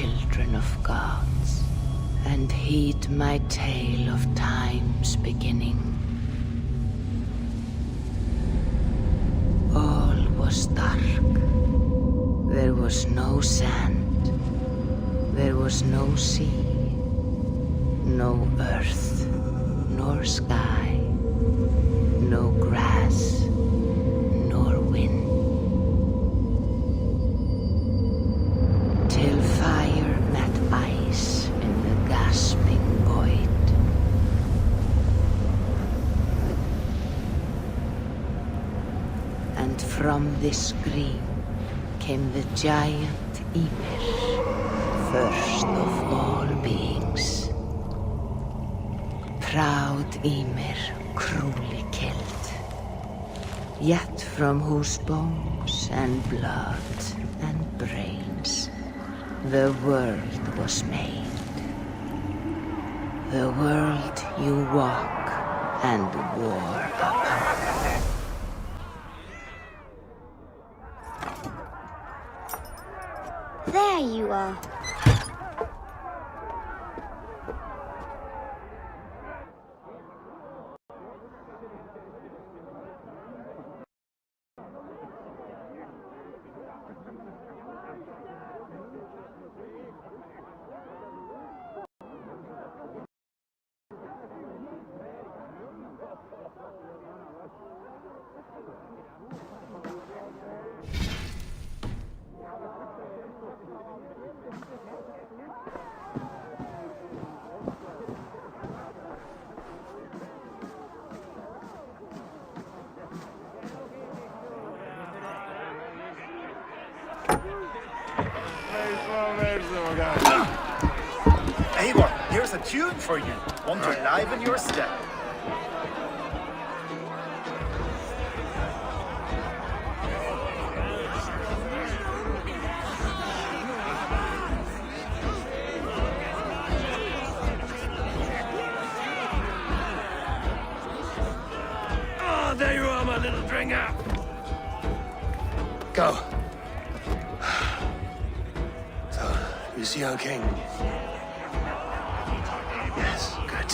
children of gods, and heed my tale of time's beginning. All was dark. There was no sand. There was no sea. No earth, nor sky. No grass, nor wind. Till fire met ice in the gasping void. And from this green came the giant Ymir, first of all beings. Proud Ymir, cruelly killed, yet from whose bones and blood and brains the world was made. The world you walk and war upon. There you are. Eivor, here's a tune for you. Want to liven your step. Oh, there you are, my little dringer. Go. So, you see our king? Yes, good.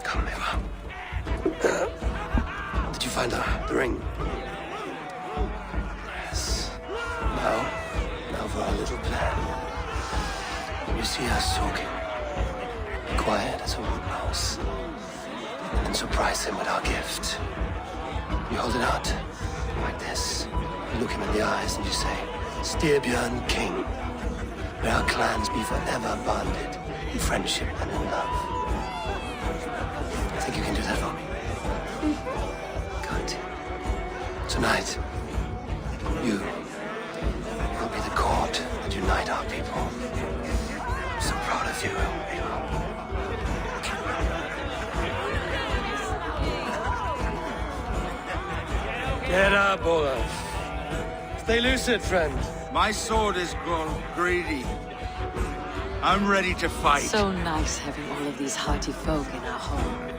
Come, Eivor. Did you find the ring? Yes. Now for our little plan. You see us talking, quiet as a wood mouse, and surprise him with our gift. You hold it out, like this. You look him in the eyes and you say, Styrbjörn King, may our clans be forever bonded in friendship and in love. I think you can do that for me. Good. Tonight, you will be the cord that unite our people. I'm so proud of you, Eivor. Get up, Olaf. Stay lucid, friend. My sword is grown greedy. I'm ready to fight. So nice having all of these hearty folk in our home.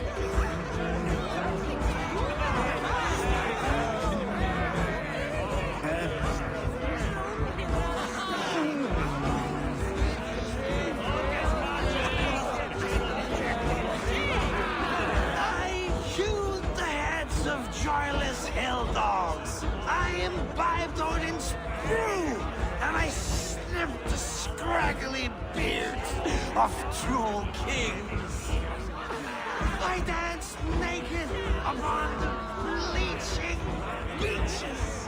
I hewed the heads of joyless hell dogs. I imbibed Odin's brew, and I snipped the scraggly beards of troll kings. I danced naked upon the bleaching beaches.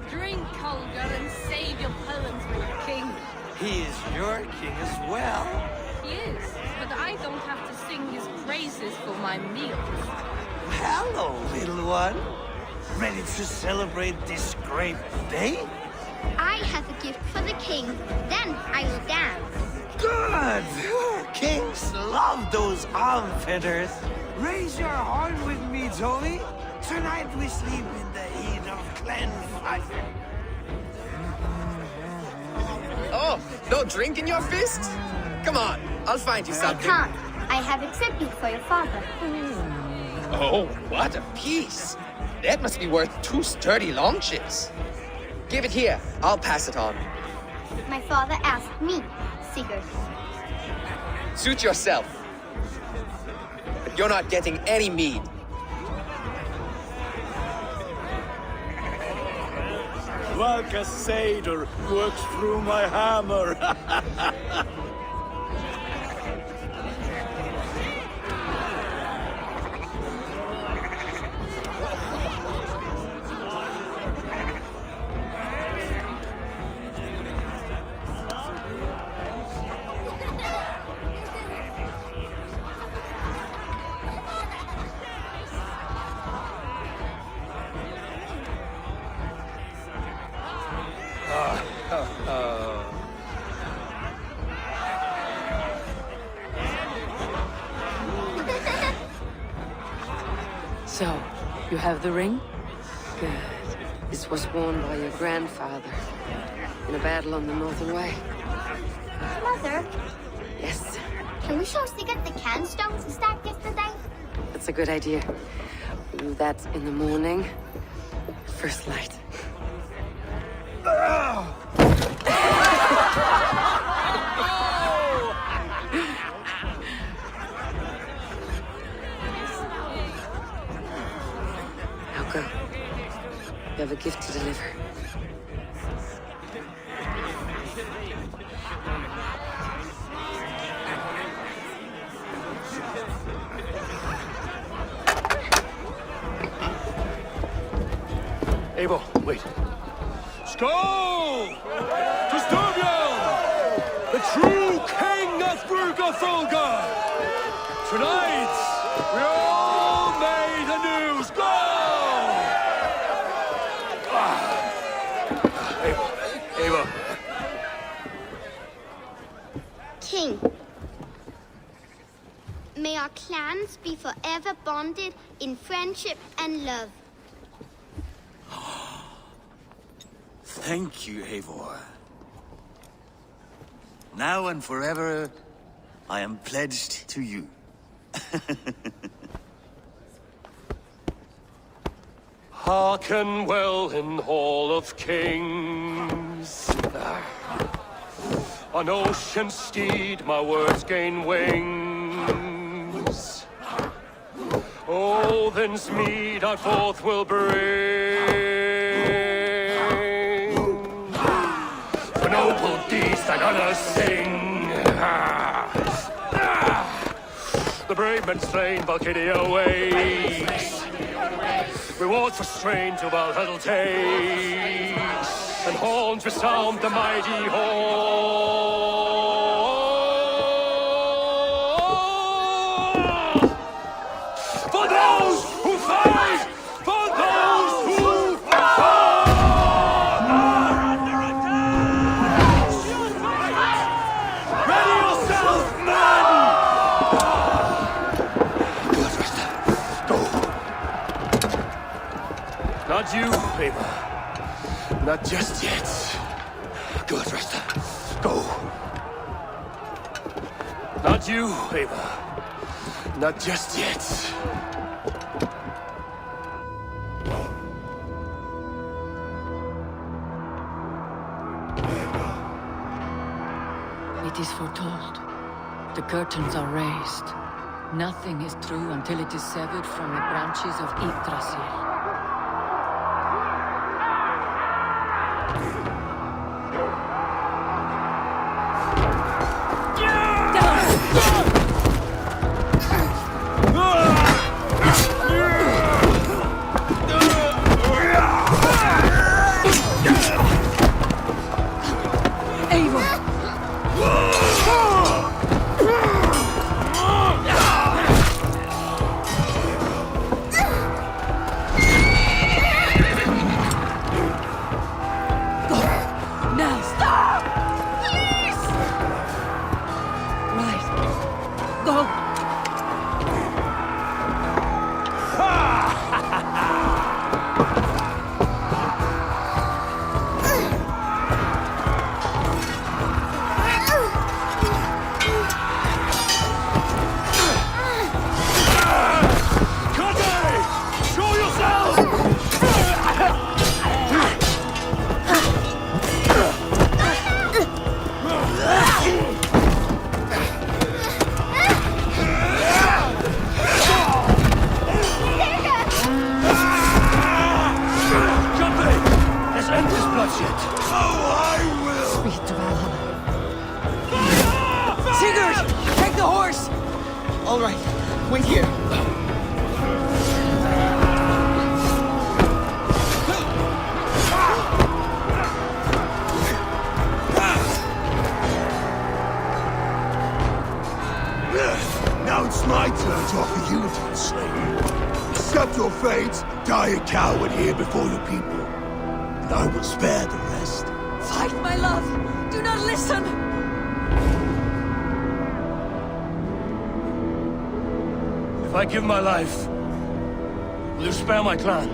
Drink, Holger, and save your poems for your king. He is your king as well. He is, but I don't have to sing his praises for my meals. Hello, little one. Ready to celebrate this great day? I have a gift for the king. Then I will dance. Good! Kings love those arm feathers. Raise your horn with me, Tony. Tonight we sleep in the heat of clan fire. Oh, no drink in your fist? Come on, I'll find you I something. can't. I have accepted for your father. Oh, what a piece. That must be worth 2 sturdy long chips. Give it here, I'll pass it on. My father asked me, Sigurd. Suit yourself. But you're not getting any mead. Like a satyr works through my hammer. So, you have the ring? Good. This was worn by your grandfather in a battle on the Northern Way. Mother, Yes, can we show Sigurd the canstones we stacked yesterday? that's a good idea. We'll do that in the morning. First light. Now go. You have a gift to deliver. Eivor, wait. Skål! To Styrbjörn, the true king of Brugafulga! Tonight, we all made anew. Skål! Eivor. King, may our clans be forever bonded in friendship and love. Thank you, Eivor. Now and forever, I am pledged to you. Hearken well in Hall of Kings. On ocean steed my words gain wings. Odin's mead I forth will bring. For noble deeds I'm gonna sing. The brave men slain, Valkyria waits. Rewards for strain to Valhalla takes, and horns resound the mighty hall. For those who fight! For those who fall! Are under attack! Ready yourself, men! Not you, Eivor. Not just yet. Good, Rasta. Go. Not you, Eivor. Not just yet. It is foretold. The curtains are raised. Nothing is true until it is severed from the branches of Yggdrasil. All right, wait here. Now it's my turn to offer you to the slave. Accept your fate, die a coward here before your people, and I will spare the rest. Fight, my love! Do not listen! If I give my life, will you spare my clan?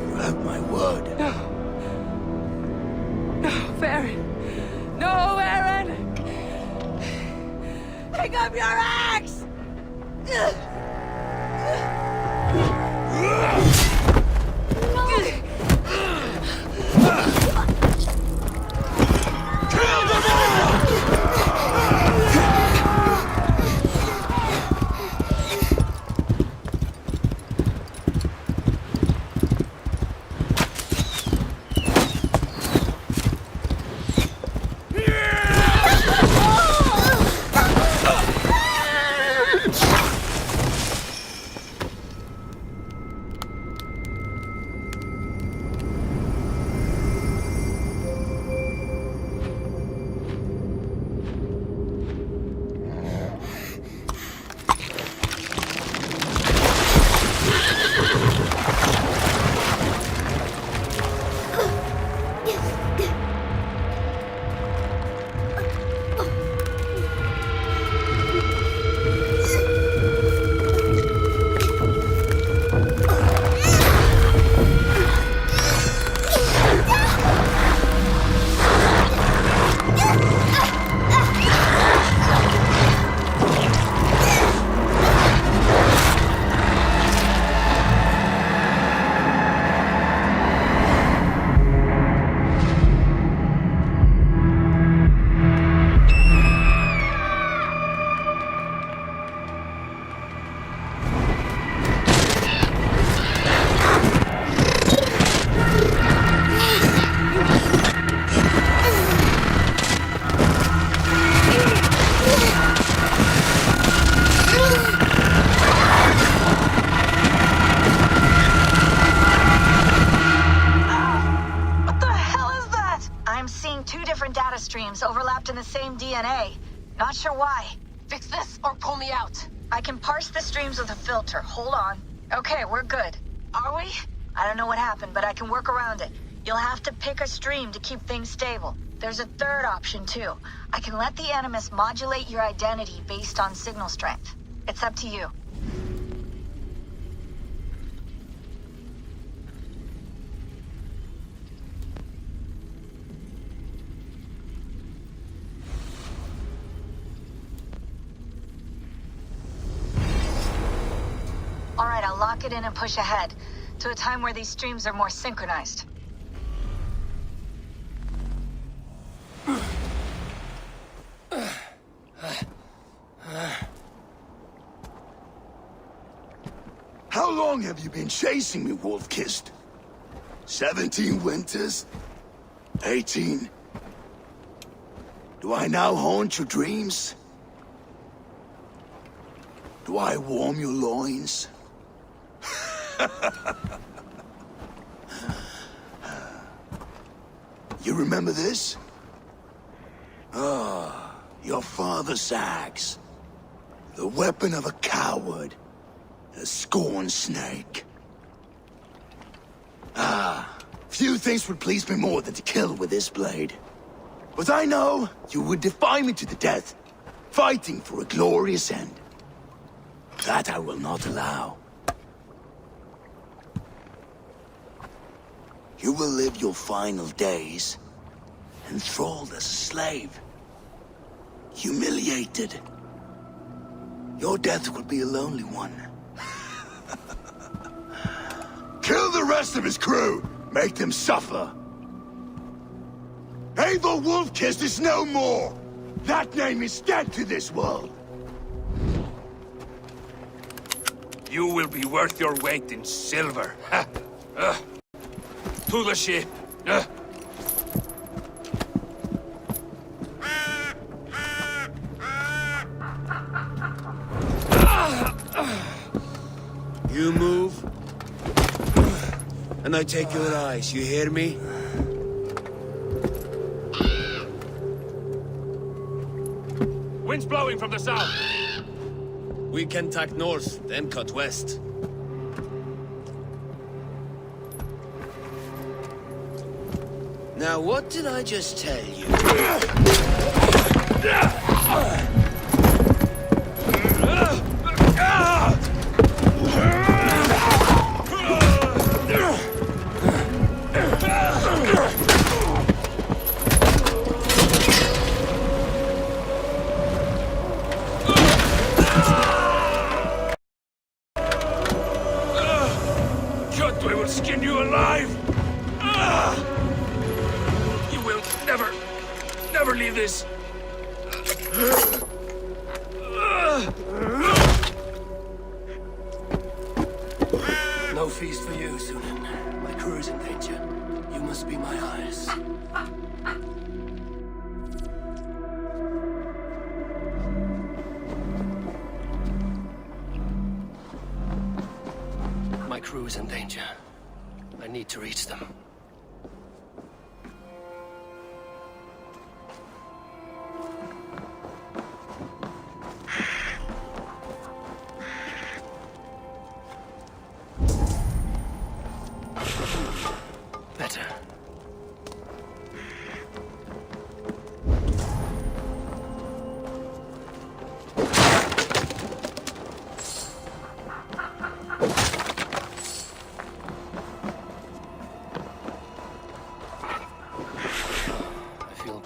You have my word. No. No, Baron. No, Baron! Pick up your axe! streams overlapped in the same DNA. Not sure why. Fix this or pull me out. I can parse the streams with a filter. Hold on. Okay, we're good. Are we? I don't know what happened, but I can work around it. You'll have to pick a stream to keep things stable. There's a third option, too. I can let the Animus modulate your identity based on signal strength. It's up to you. All right, I'll lock it in and push ahead to a time where these streams are more synchronized. How long have you been chasing me, Wolf-Kissed? 17 winters? 18? Do I now haunt your dreams? Do I warm your loins? You remember this? Ah, your father's axe. The weapon of a coward. A scorned snake. Ah, few things would please me more than to kill with this blade. But I know you would defy me to the death, fighting for a glorious end. That I will not allow. You will live your final days enthralled as a slave. Humiliated. Your death will be a lonely one. Kill the rest of his crew! Make them suffer! Eivor Wolf-Kissed is no more! That name is dead to this world! You will be worth your weight in silver. To the ship. and I take your eyes, you hear me? Wind's blowing from the south. We can tack north, then cut west. Now, what did I just tell you? We will skin you alive! You will never leave this! No feast for you, Sunan. My crew is in danger. You must be my eyes. My crew is in danger. I need to reach them. Better.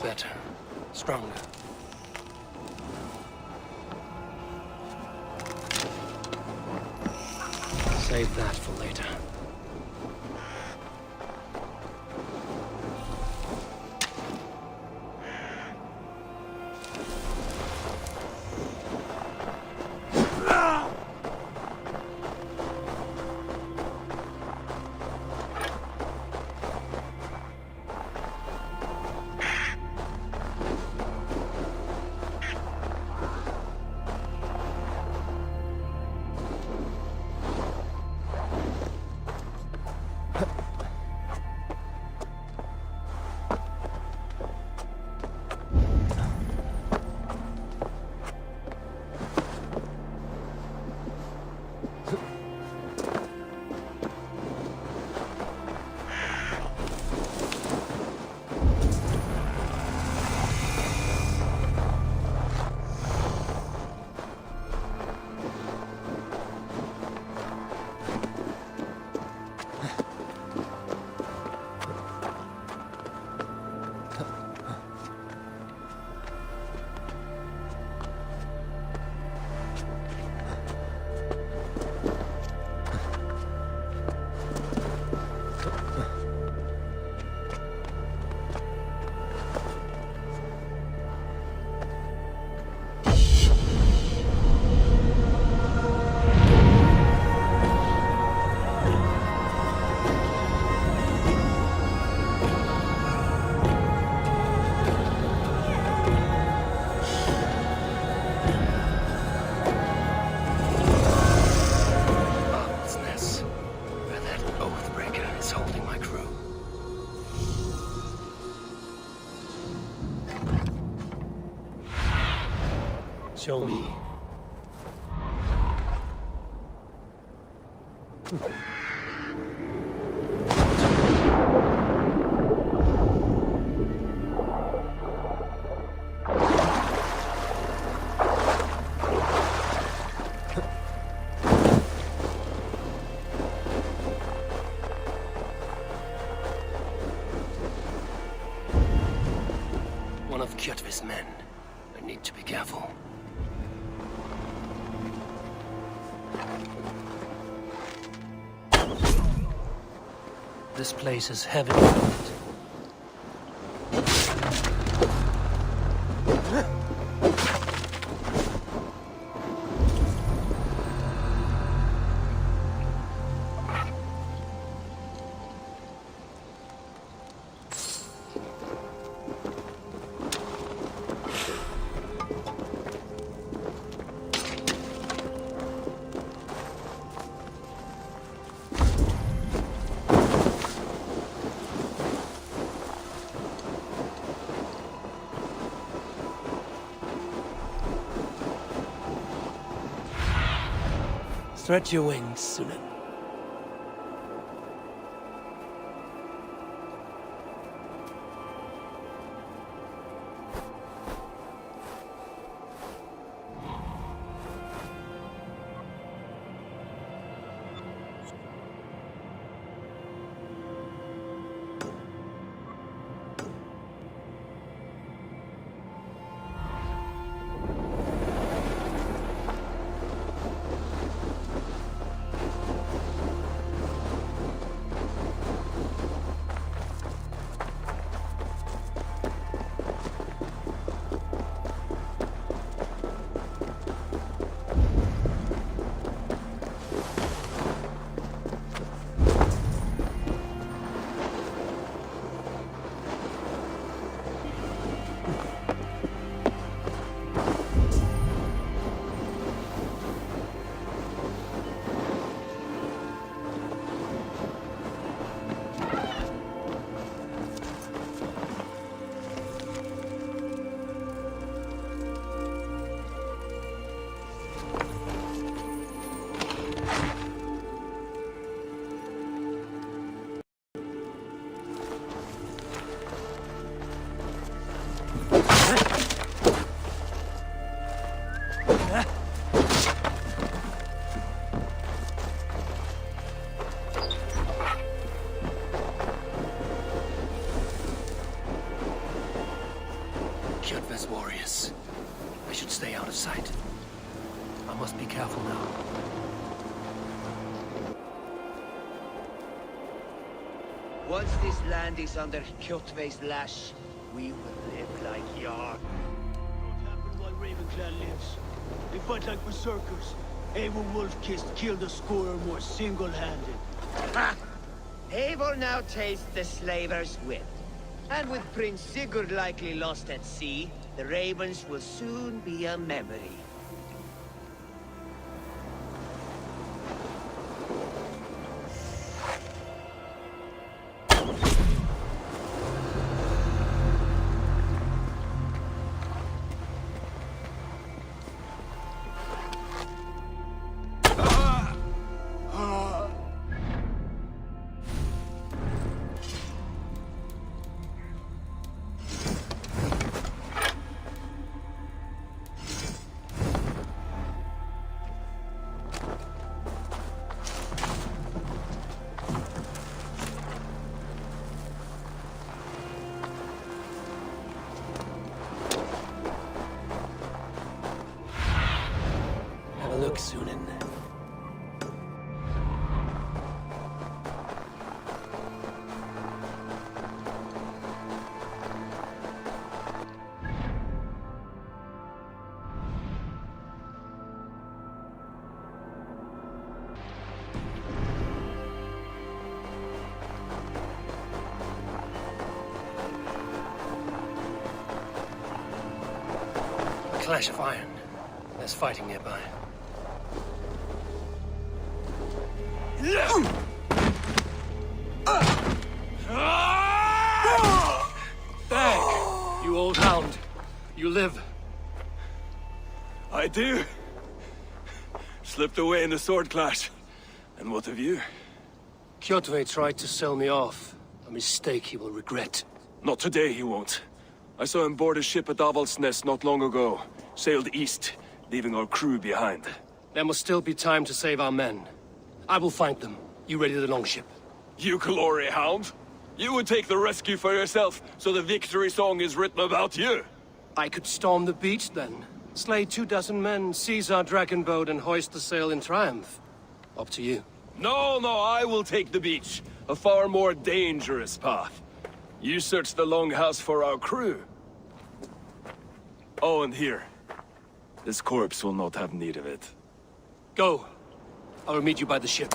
Better. Stronger. Save that for later. Show me. One of Kjotve's men. I need to be careful. This place is heavily guarded. Stretch your wings, Sunan. Kjotve's warriors. I should stay out of sight. I must be careful now. Once this land is under Kjotve's lash, we will live like Jarl. Don't happen while Ravenclan lives. They fight like berserkers. Eivor Wolf-Kissed killed a score or more single-handed. Ha! Eivor now tastes the slaver's wit. And with Prince Sigurd likely lost at sea, the Ravens will soon be a memory. Look, Sunan. A clash of iron. There's fighting nearby. Back, you old hound. You live. I do. Slipped away in the sword clash. And what of you? Kjotve tried to sell me off. A mistake he will regret. Not today, he won't. I saw him board a ship at Avaldsnes not long ago. Sailed east, leaving our crew behind. There must still be time to save our men. I will find them. You ready the longship? You glory hound? You would take the rescue for yourself, so the victory song is written about you. I could storm the beach then. Slay 24 men, seize our dragon boat and hoist the sail in triumph. Up to you. No, I will take the beach. A far more dangerous path. You search the longhouse for our crew. Oh, and here. This corpse will not have need of it. Go. I will meet you by the ship.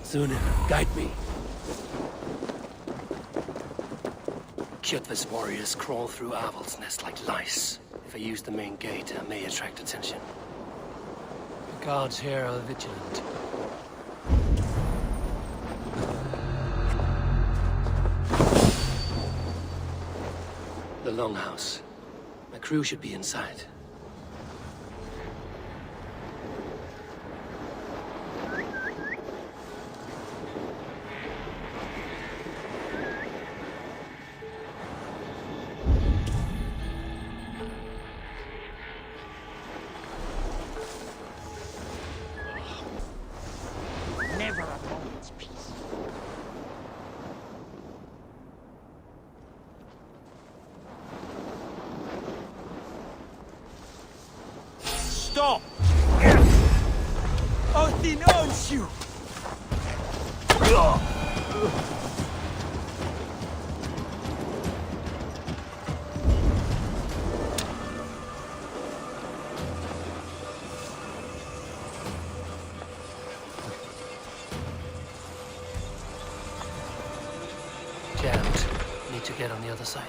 Sunan, guide me. Kjotve's warriors crawl through Aval's nest like lice. If I use the main gate, I may attract attention. The guards here are vigilant. The longhouse. My crew should be inside. Never a moment's peace. Stop! Odin owns you! Jammed. Need to get on the other side.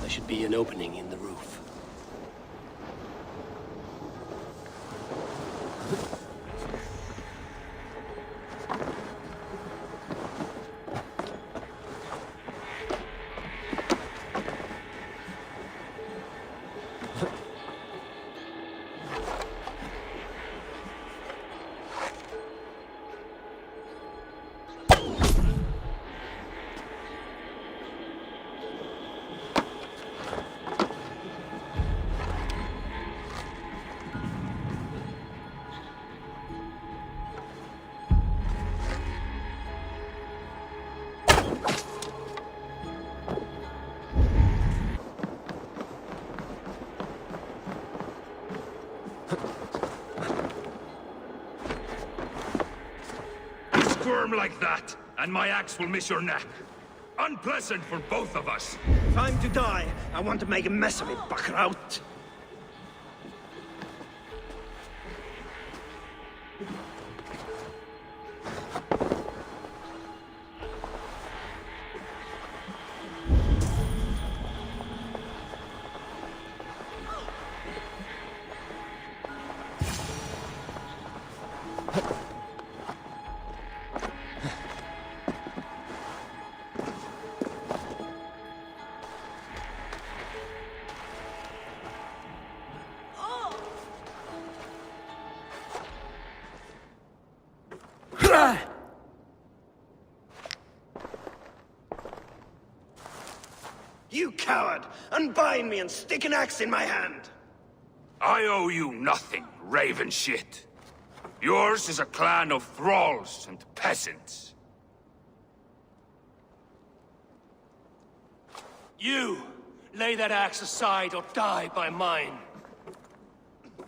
There should be an opening in the roof. Squirm like that, and my axe will miss your neck. Unpleasant for both of us. Time to die. I want to make a mess of it, Bakraut. You coward! Unbind me and stick an axe in my hand! I owe you nothing, raven shit. Yours is a clan of thralls and peasants. You! Lay that axe aside or die by mine.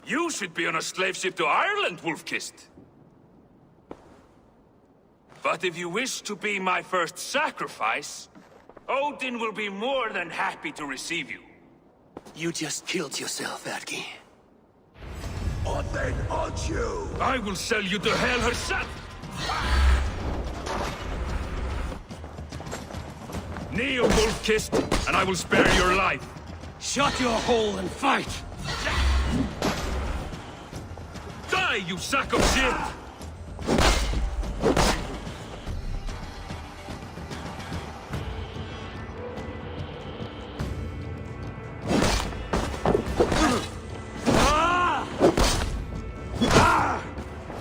You should be on a slave ship to Ireland, Wolf-Kissed. But if you wish to be my first sacrifice, Odin will be more than happy to receive you. You just killed yourself, Adgi. Odin owns you! I will sell you to hell herself! Kneel, Wolf-Kissed, and I will spare your life. Shut your hole and fight! Die, you sack of shit!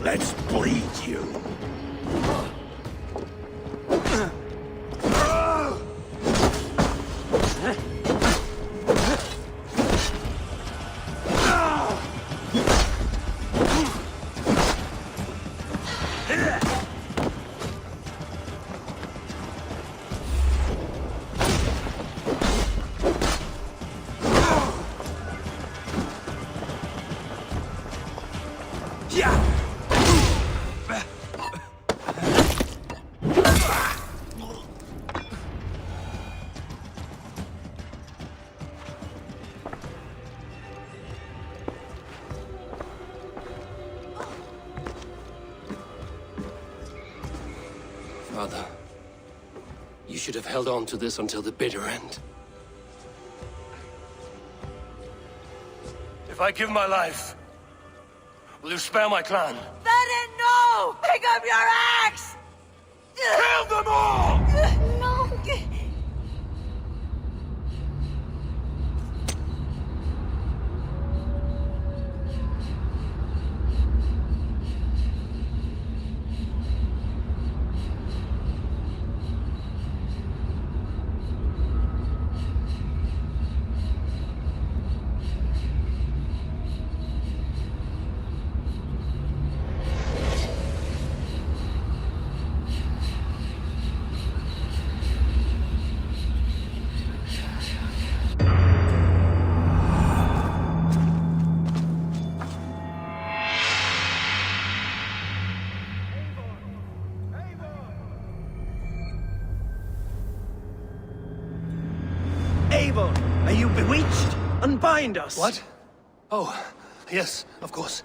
Let's bleed you. Father, you should have held on to this until the bitter end. If I give my life, will you spare my clan? Then no! Pick up your axe! Kill them all! No! Eivor, are you bewitched? Unbind us! What? Oh, yes, of course.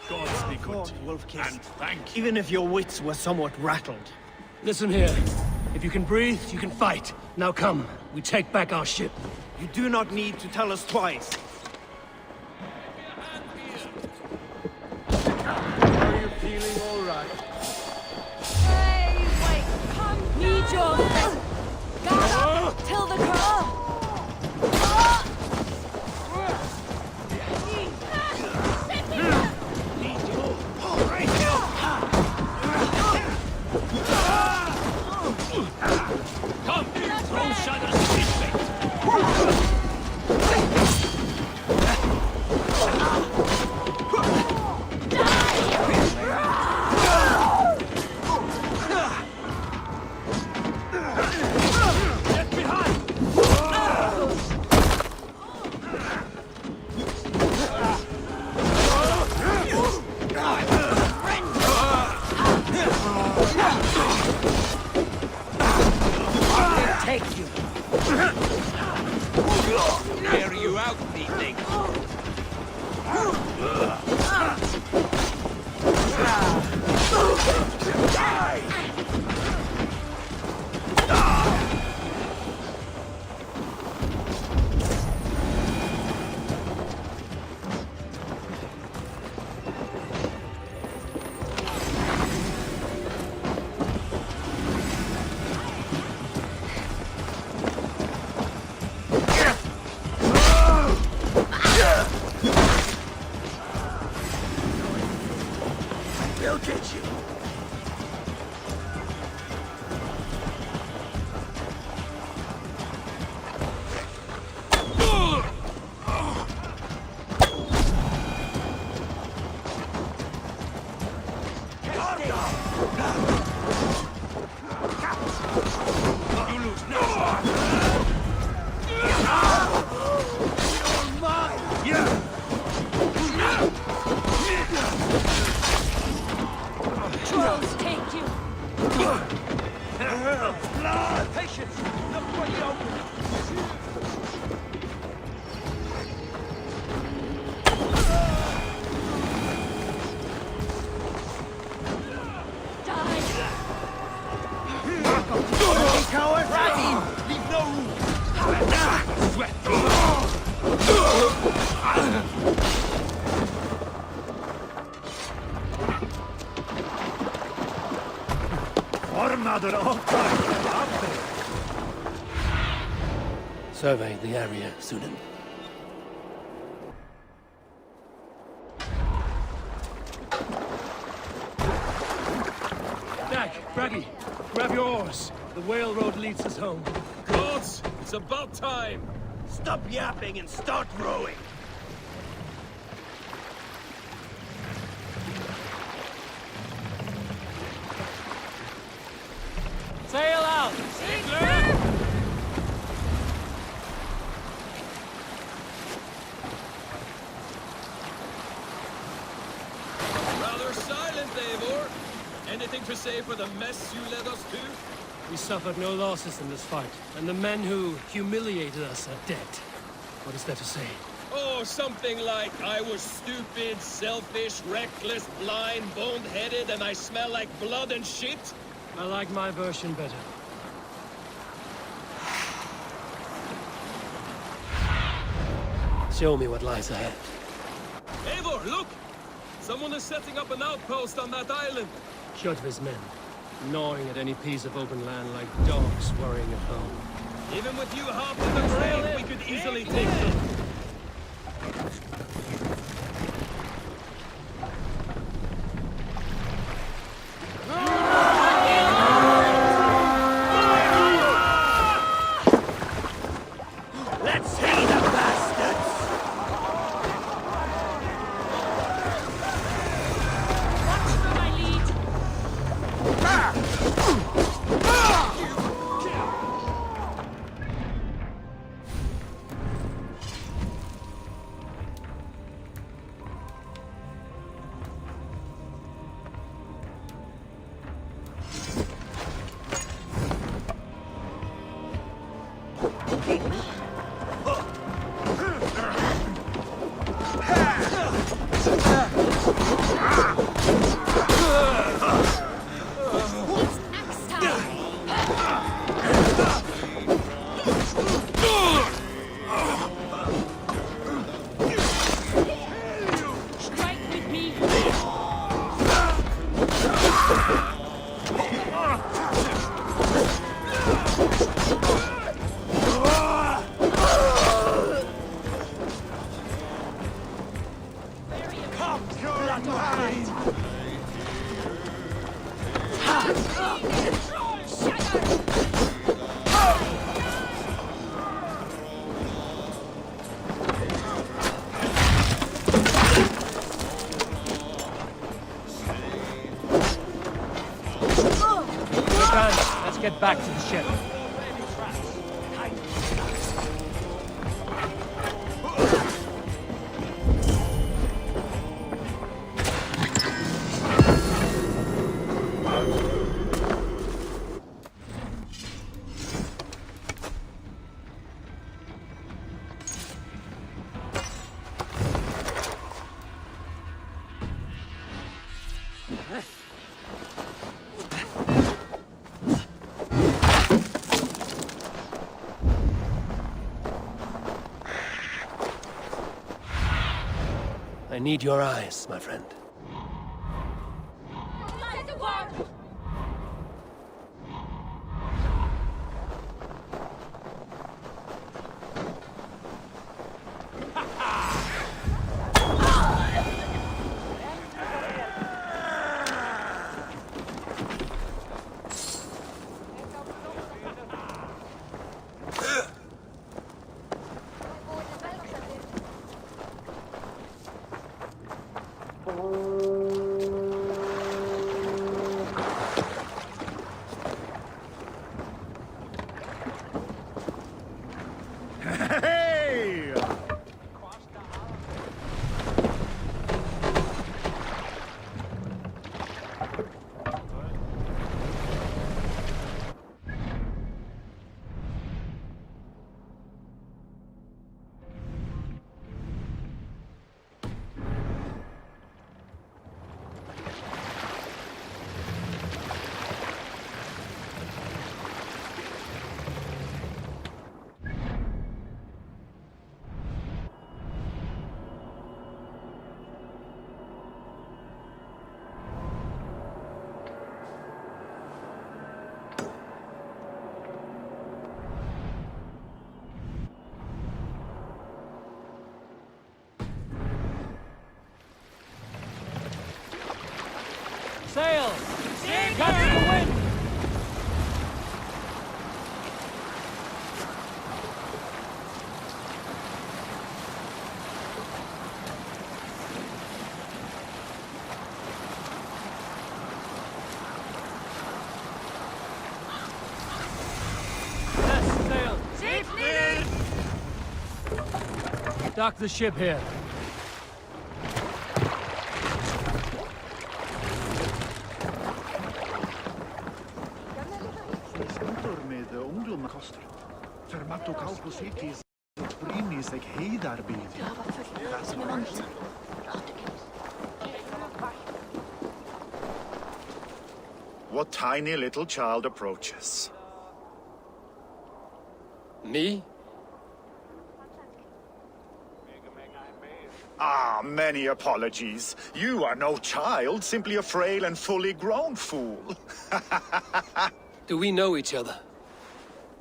Gods be good to you. Wolf-kissed. And thank you. Even if your wits were somewhat rattled. Listen here. If you can breathe, you can fight. Now come, we take back our ship. You do not need to tell us twice. Are you feeling all right? Hey, wait, come Need your Gather till the girl! Come, throw shadows in fate. Carry you out, thiefling. They'll get you. Survey the area, Sunan. Dag, Braggy, grab your oars. The whale road leads us home. Gods, it's about time! Stop yapping and start rowing. Sail out! Rather silent, Eivor. Anything to say for the mess you led us to? We suffered no losses in this fight, and the men who humiliated us are dead. What is there to say? Oh, something like, I was stupid, selfish, reckless, blind, bone-headed, and I smell like blood and shit? I like my version better. Show me what lies ahead. Eivor, look! Someone is setting up an outpost on that island. Kjotve's men, gnawing at any piece of open land like dogs worrying at home. Even with you half to the grave, we could easily take them. Let's see the bastards! Watch for my lead. Let's get back to the ship. I need your eyes, my friend. Catch the wind! Yes, sail! Ships needed! Dock the ship here. Med ungdom koster. Fermato kaupo sitis. Brinis eg heidarbid. What tiny little child approaches? Me? Ah, many apologies. You are no child, simply a frail and fully grown fool. Do we know each other?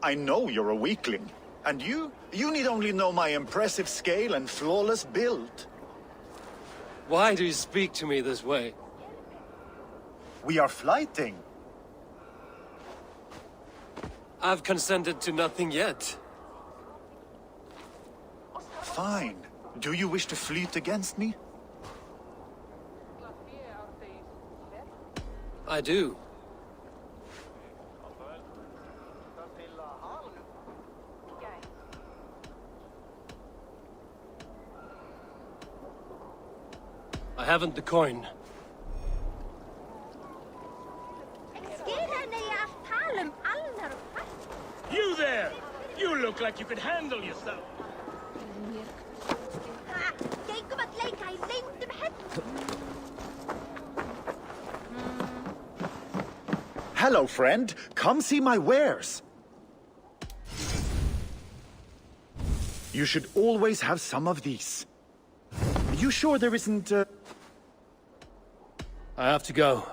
I know you're a weakling. And you need only know my impressive scale and flawless build. Why do you speak to me this way? We are flyting. I've consented to nothing yet. Fine. Do you wish to fleet against me? I do. I haven't the coin. You there! You look like you could handle yourself. Hello, friend. Come see my wares. You should always have some of these. You sure there isn't, I have to go.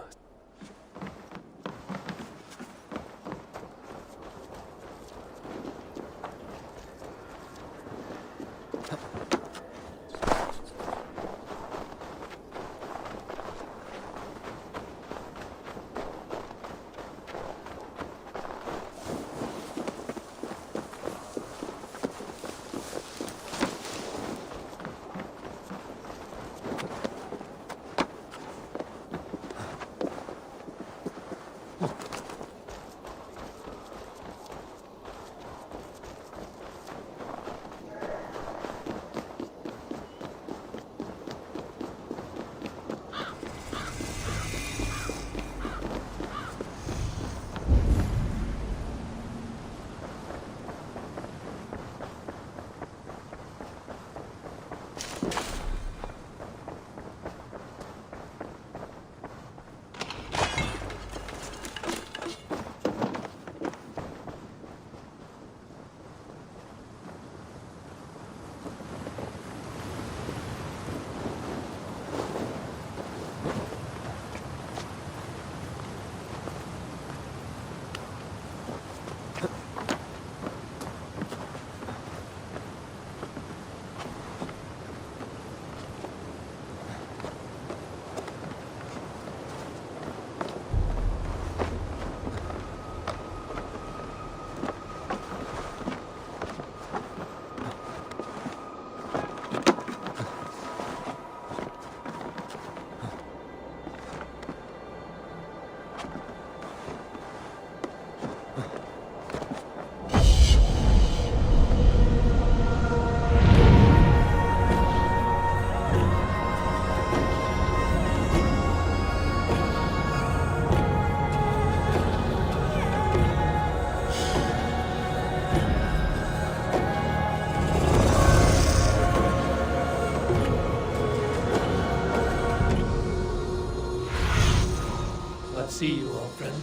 See you, old friend.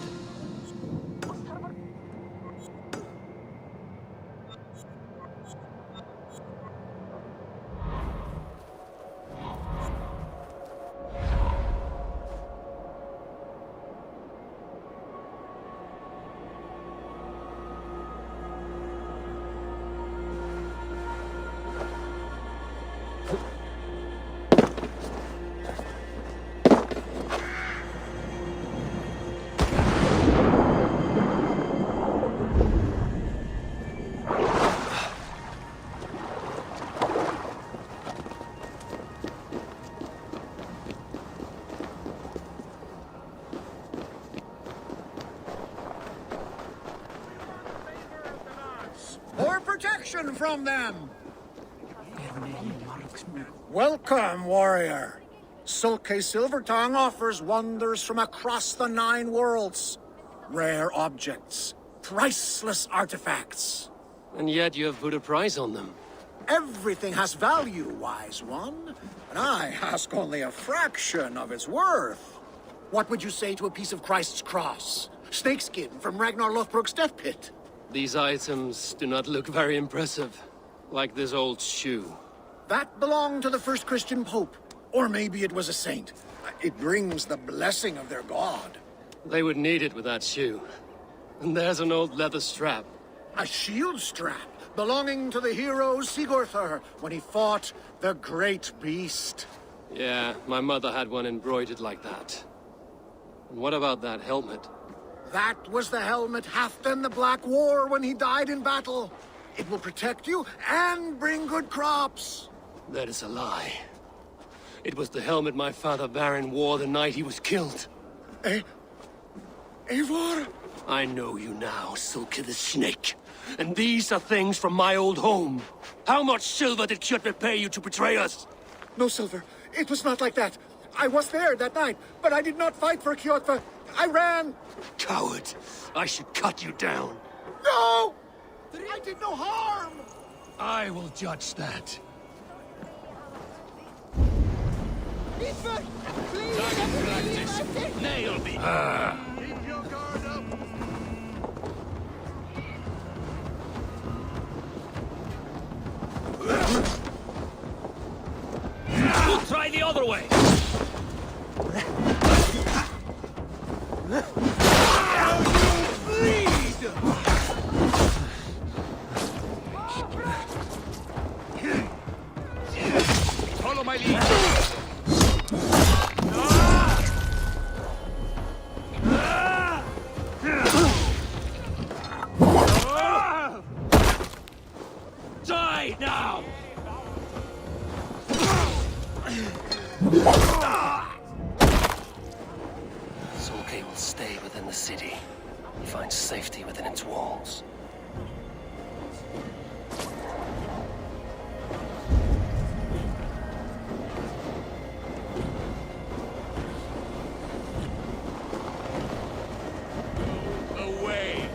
or protection from them. Welcome, warrior. Sulke Silvertongue offers wonders from across the 9 worlds. Rare objects, priceless artifacts. And yet you have put a price on them. Everything has value, wise one. And I ask only a fraction of its worth. What would you say to a piece of Christ's cross? Snakeskin from Ragnar Lothbrok's death pit? These items do not look very impressive. Like this old shoe. That belonged to the first Christian pope. Or maybe it was a saint. It brings the blessing of their god. They would need it with that shoe. And there's an old leather strap. A shield strap belonging to the hero Sigurður when he fought the great beast. Yeah, my mother had one embroidered like that. And what about that helmet? That was the helmet Halfdan the Black wore when he died in battle. It will protect you and bring good crops. That is a lie. It was the helmet my father Baron wore the night he was killed. Eivor? I know you now, Sulke the Snake. And these are things from my old home. How much silver did Kjotve pay you to betray us? No silver. It was not like that. I was there that night, but I did not fight for Kjotve. I ran. Coward. I should cut you down. No! I did no harm! I will judge that. Eivor, please, Nail me. Keep your guard up. We'll try the other way. Follow my lead. Die now! Sulke will stay within the city. He finds safety within its walls. Away.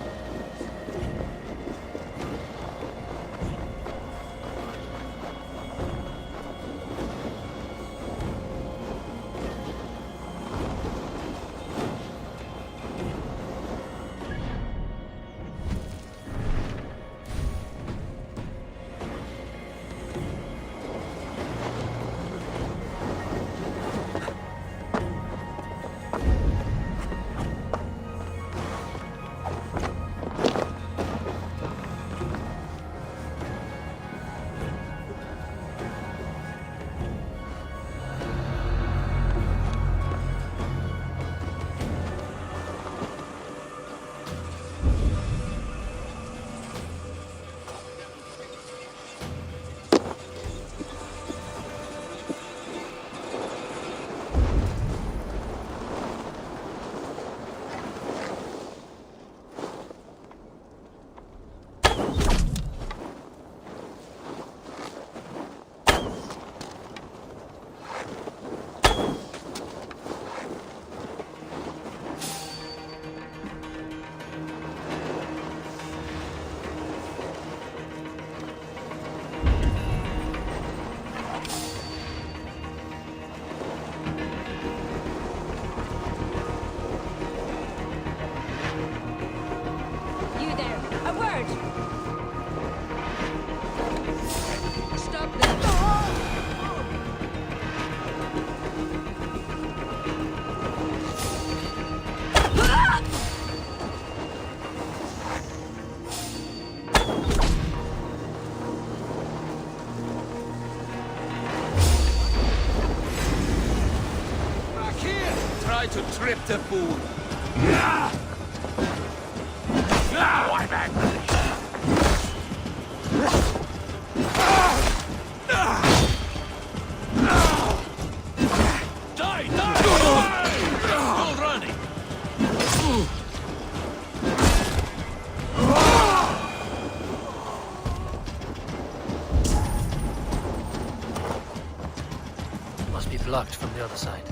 To trip the fool. I'm angry. Die! All running! locked from the other side.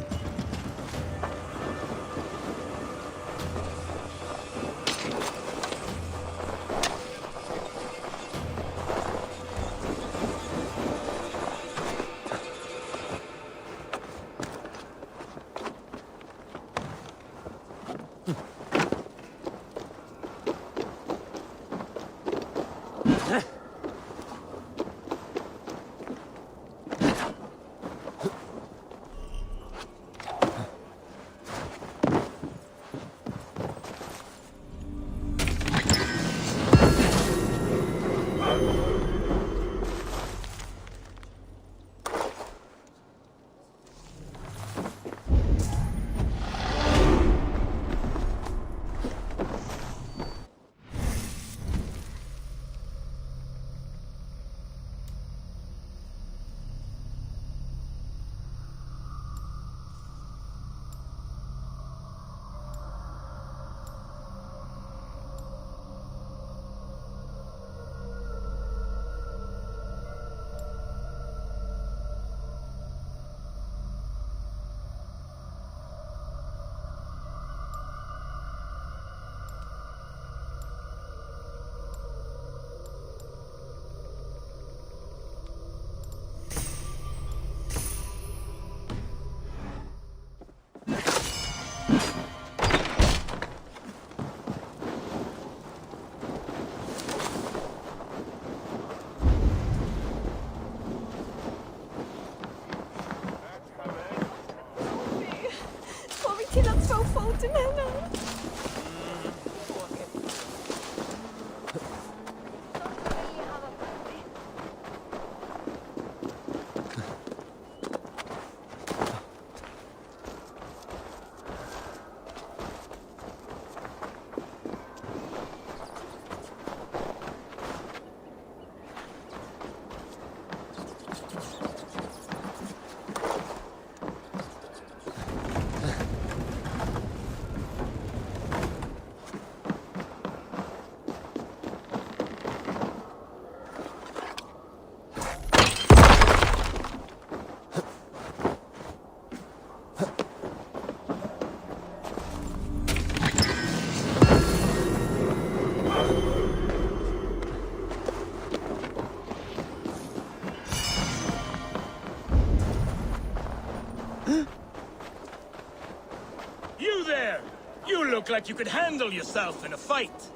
Look like you could handle yourself in a fight.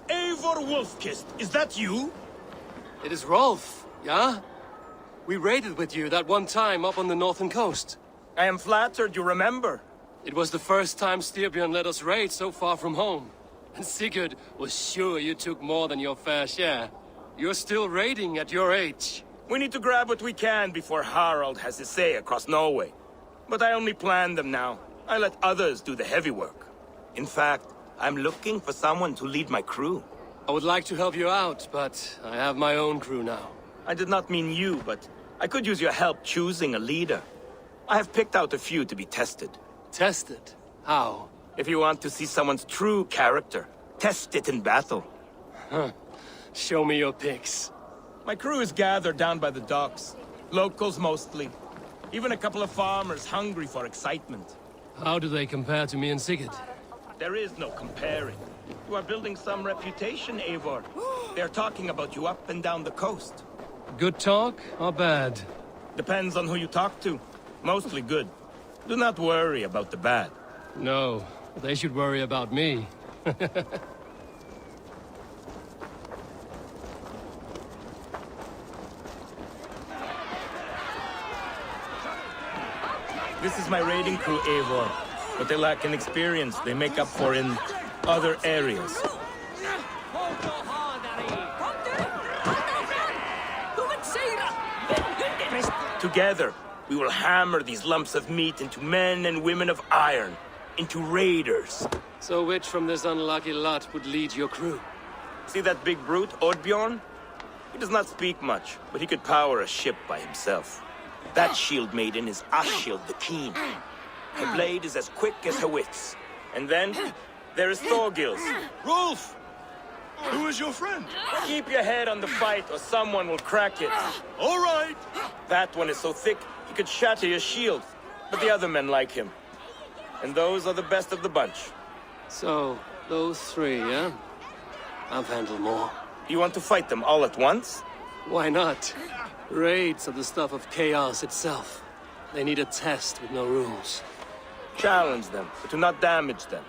Eivor Wolfkist, is that you? It is Rolf, yeah? We raided with you that one time up on the northern coast. I am flattered you remember. It was the first time Styrbjörn let us raid so far from home. And Sigurd was sure you took more than your fair share. You're still raiding at your age. We need to grab what we can before Harald has his say across Norway. But I only plan them now. I let others do the heavy work. In fact, I'm looking for someone to lead my crew. I would like to help you out, but I have my own crew now. I did not mean you, but I could use your help choosing a leader. I have picked out a few to be tested. Tested? How? If you want to see someone's true character, test it in battle. Huh. Show me your picks. My crew is gathered down by the docks. Locals mostly. Even a couple of farmers hungry for excitement. How do they compare to me and Sigurd? There is no comparing. You are building some reputation, Eivor. They're talking about you up and down the coast. Good talk or bad? Depends on who you talk to. Mostly good. Do not worry about the bad. No, they should worry about me. This is my raiding crew, Eivor. What they lack in experience, they make up for in other areas. Together, we will hammer these lumps of meat into men and women of iron, into raiders. So which from this unlucky lot would lead your crew? See that big brute, Oddbjorn? He does not speak much, but he could power a ship by himself. That shield maiden is Ashild the Keen. Her blade is as quick as her wits. And then, there is Thorgils. Rolf! Who is your friend? Keep your head on the fight or someone will crack it. All right! That one is so thick, he could shatter your shield, but the other men like him. And those are the best of the bunch. So, those three, yeah? I've handled more. You want to fight them all at once? Why not? Raids are the stuff of chaos itself. They need a test with no rules. Challenge them, but do not damage them.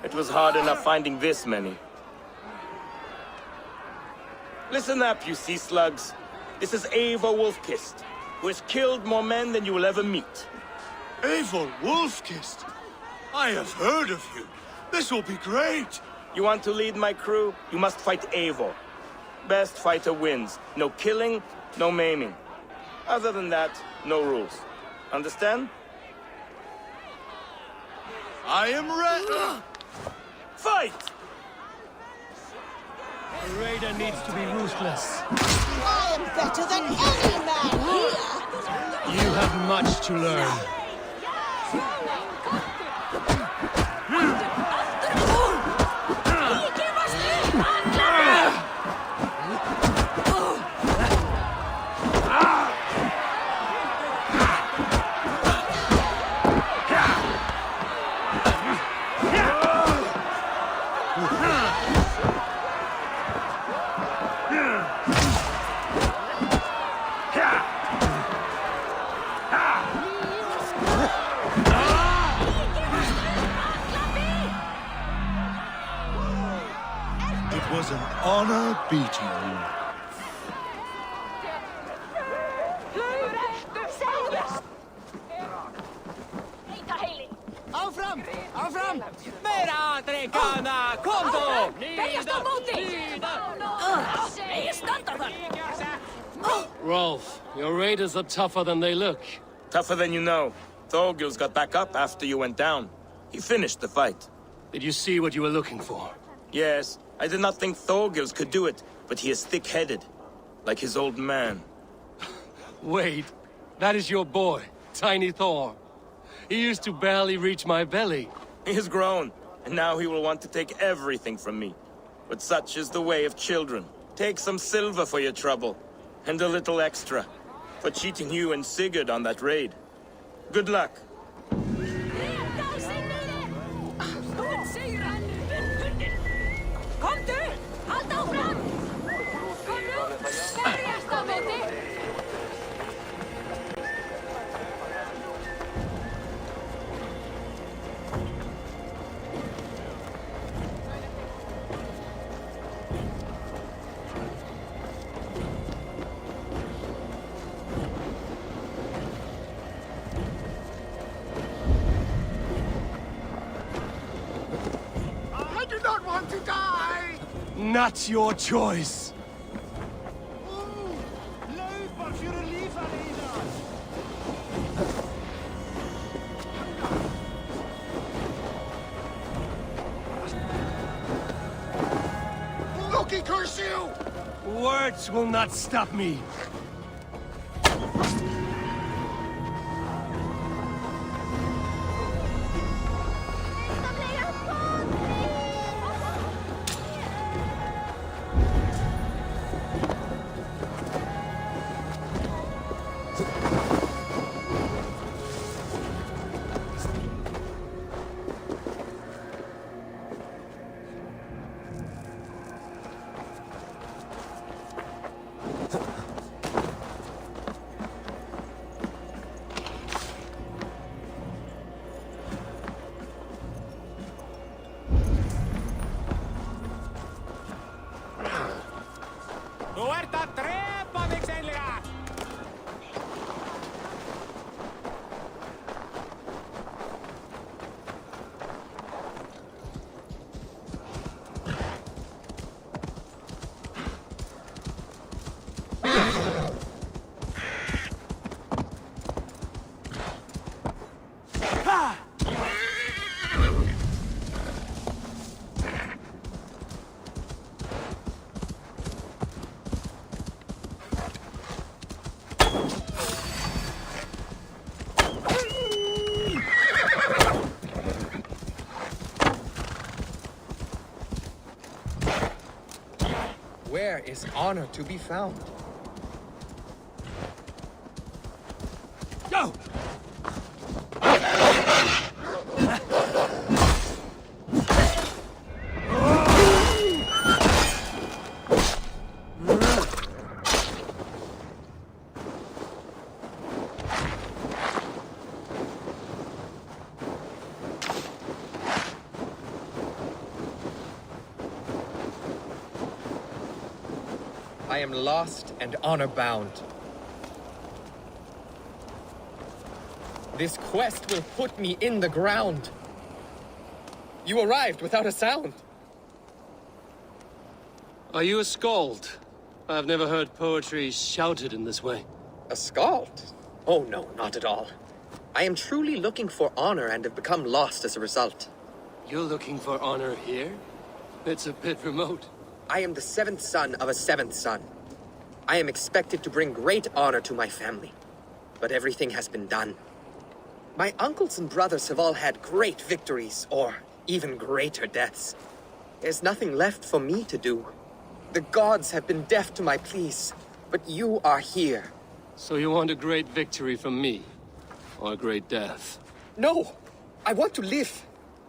It was hard enough finding this many. Listen up, you sea slugs. This is Eivor Wolf-Kissed, who has killed more men than you will ever meet. Eivor Wolf-Kissed? I have heard of you. This will be great. You want to lead my crew? You must fight Eivor. Best fighter wins. No killing, no maiming. Other than that, no rules. Understand? I am ready. Fight! The raider needs to be ruthless. I am better than any man here! You have much to learn. It was an honor beating you. Aufram! Aufram! Mera trekana! Konto! Rolf, your raiders are tougher than they look. Tougher than you know. Thorgils got back up after you went down. He finished the fight. Did you see what you were looking for? Yes, I did not think Thorgils could do it, but he is thick-headed. Like his old man. Wait, that is your boy, Tiny Thor. He used to barely reach my belly. He has grown, and now he will want to take everything from me. But such is the way of children. Take some silver for your trouble, and a little extra, for cheating you and Sigurd on that raid. Good luck. I do not want to die! Not your choice. Loki curse you! Words will not stop me. Where is honor to be found? Go! I am lost and honor-bound. This quest will put me in the ground. You arrived without a sound. Are you a skald? I've never heard poetry shouted in this way. A skald? Oh no, not at all. I am truly looking for honor and have become lost as a result. You're looking for honor here? It's a bit remote. I am the seventh son of a seventh son. I am expected to bring great honor to my family. But everything has been done. My uncles and brothers have all had great victories, or even greater deaths. There's nothing left for me to do. The gods have been deaf to my pleas, but you are here. So you want a great victory from me? Or a great death? No! I want to live,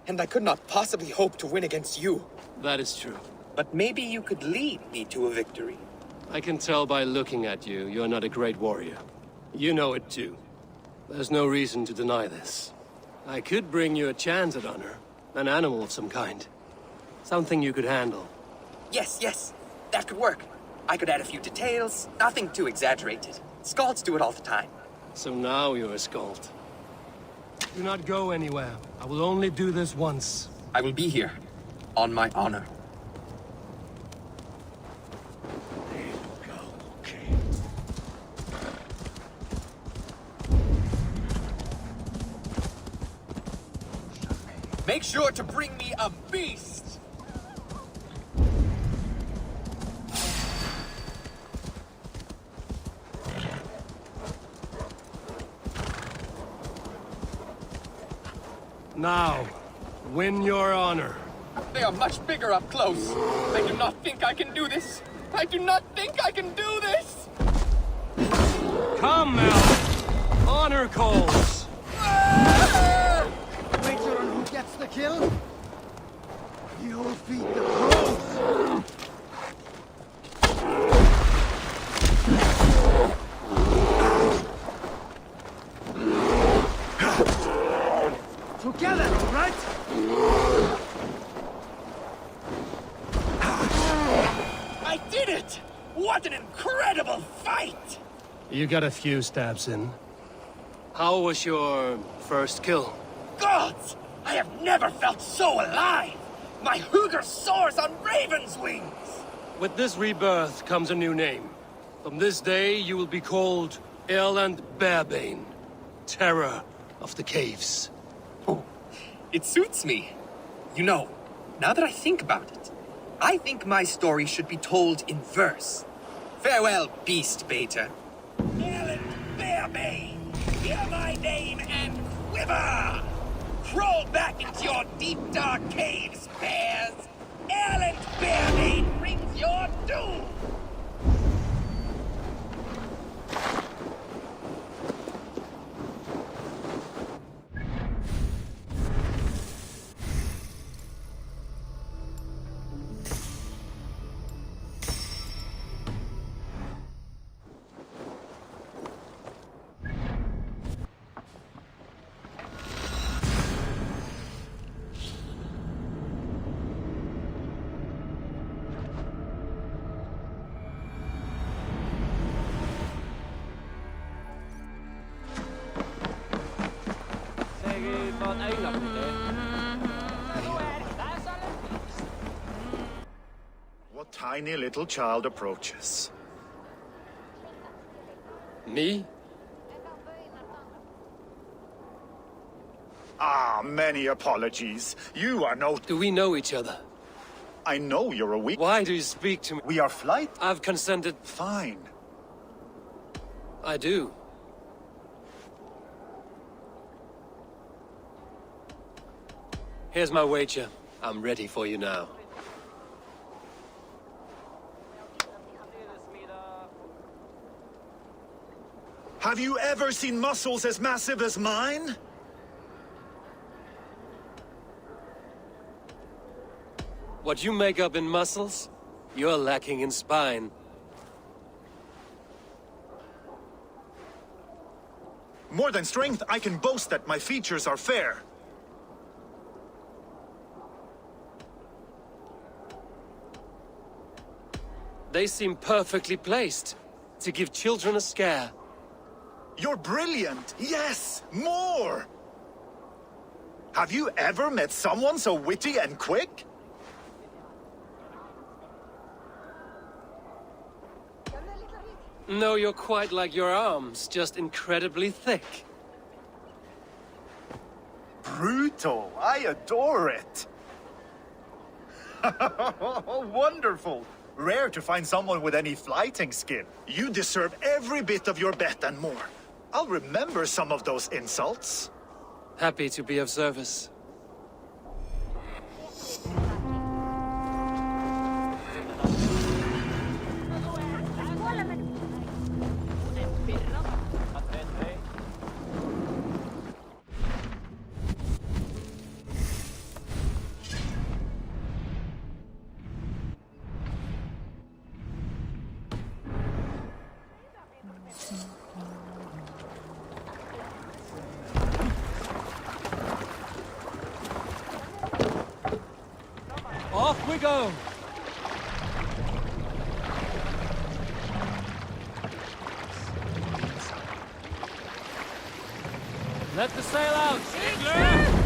and I could not possibly hope to win against you. That is true. But maybe you could lead me to a victory. I can tell by looking at you, you're not a great warrior. You know it too. There's no reason to deny this. I could bring you a chance at honor. An animal of some kind. Something you could handle. Yes, that could work. I could add a few details, nothing too exaggerated. Skalds do it all the time. So now you're a skald. Do not go anywhere. I will only do this once. I will be here, on my honor. Make sure to bring me a beast! Now, win your honor. They are much bigger up close. I do not think I can do this. I do not think I can do this! Come, Mel! Honor calls! Wager on who gets the kill? You'll feed the crows! Together, right? I did it! What an incredible fight! You got a few stabs in. How was your first kill? Gods! I have never felt so alive! My Hugr soars on raven's wings! With this rebirth comes a new name. From this day, you will be called Erland Barebane, Terror of the Caves. Oh, it suits me. You know, now that I think about it, I think my story should be told in verse. Farewell, beast baiter. Erland Barebane, hear my name and quiver! Crawl back into your deep, dark caves, bears! Erland Barebane brings your doom! What tiny little child approaches? Me? Ah, many apologies. You are no... Do we know each other? I know you're a weak... Why do you speak to me? We are flight... I've consented. Fine. I do. Here's my wager. I'm ready for you now. Have you ever seen muscles as massive as mine? What you make up in muscles, you're lacking in spine. More than strength, I can boast that my features are fair. They seem perfectly placed to give children a scare. You're brilliant! Yes! More! Have you ever met someone so witty and quick? No, you're quite like your arms, just incredibly thick. Brutal! I adore it! Wonderful! Rare to find someone with any flyting skill. You deserve every bit of your bet and more. I'll remember some of those insults. Happy to be of service. Off we go! Let the sail out! Eivor!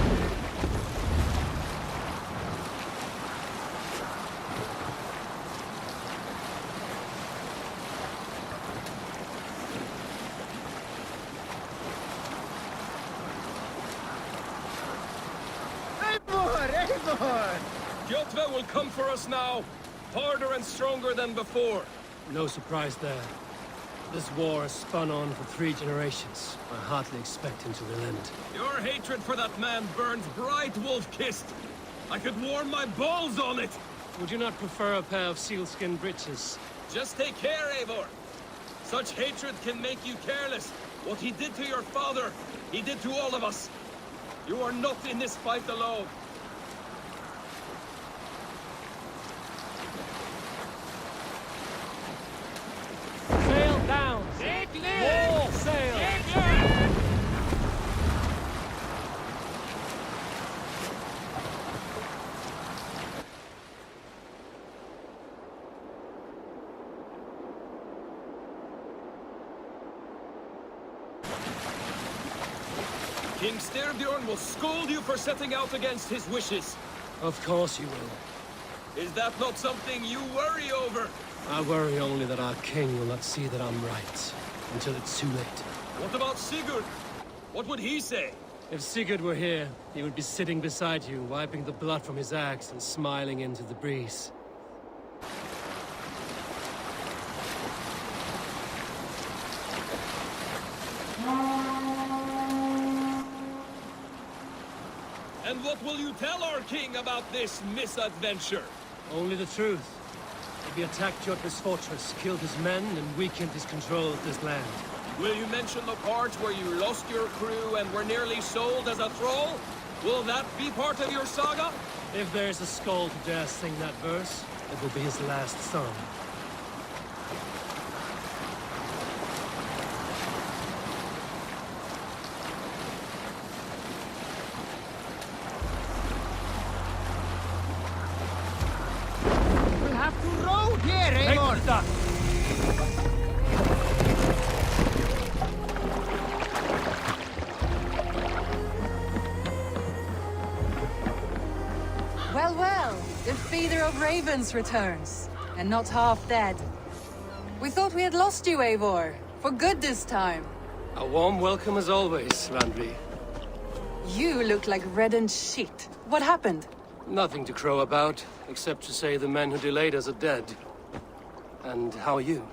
Kjotve will come for us now, harder and stronger than before. No surprise there. This war has spun on for 3 generations. I hardly expect him to relent. Your hatred for that man burns bright, wolf-kissed. I could warm my balls on it. Would you not prefer a pair of sealskin breeches? Just take care, Eivor. Such hatred can make you careless. What he did to your father, he did to all of us. You are not in this fight alone. Sail down! Wall sail! King Styrbjorn will scold you for setting out against his wishes. Of course you will. Is that not something you worry over? I worry only that our king will not see that I'm right, until it's too late. What about Sigurd? What would he say? If Sigurd were here, he would be sitting beside you, wiping the blood from his axe and smiling into the breeze. And what will you tell our king about this misadventure? Only the truth. We attacked Jotve's fortress, killed his men, and weakened his control of this land. Will you mention the part where you lost your crew and were nearly sold as a thrall? Will that be part of your saga? If there's a skull to dare sing that verse, it will be his last song. We'll have to row here, Eivor! Take the duck! Well, well, the feeder of ravens returns, and not half dead. We thought we had lost you, Eivor, for good this time. A warm welcome as always, Randvi. You look like reddened shit. What happened? Nothing to crow about, except to say the men who delayed us are dead. And how are you?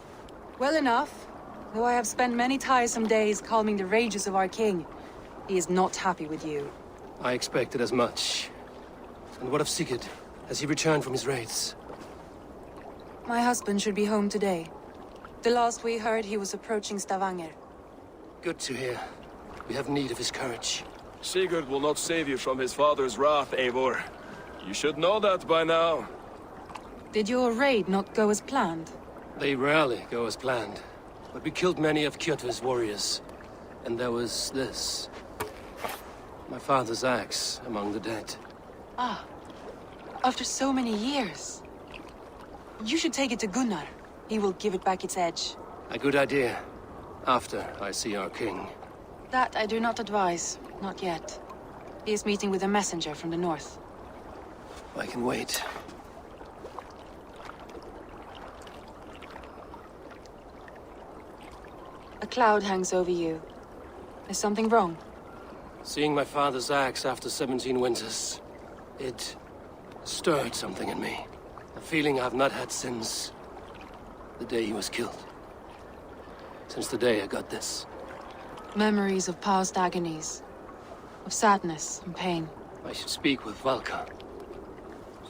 Well enough, though I have spent many tiresome days calming the rages of our king. He is not happy with you. I expected as much. And what of Sigurd? Has he returned from his raids? My husband should be home today. The last we heard, he was approaching Stavanger. Good to hear. We have need of his courage. Sigurd will not save you from his father's wrath, Eivor. You should know that by now. Did your raid not go as planned? They rarely go as planned. But we killed many of Kjotve's warriors. And there was this. My father's axe among the dead. Ah. After so many years. You should take it to Gunnar. He will give it back its edge. A good idea. After I see our king. That I do not advise. Not yet. He is meeting with a messenger from the north. I can wait. A cloud hangs over you. Is something wrong? Seeing my father's axe after 17 winters, it stirred something in me. A feeling I've not had since the day he was killed. Since the day I got this. Memories of past agonies. Of sadness and pain. I should speak with Valka.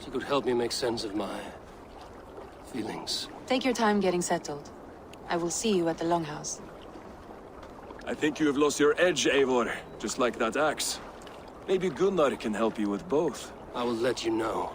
She could help me make sense of my feelings. Take your time getting settled. I will see you at the Longhouse. I think you have lost your edge, Eivor. Just like that axe. Maybe Gunnar can help you with both. I will let you know.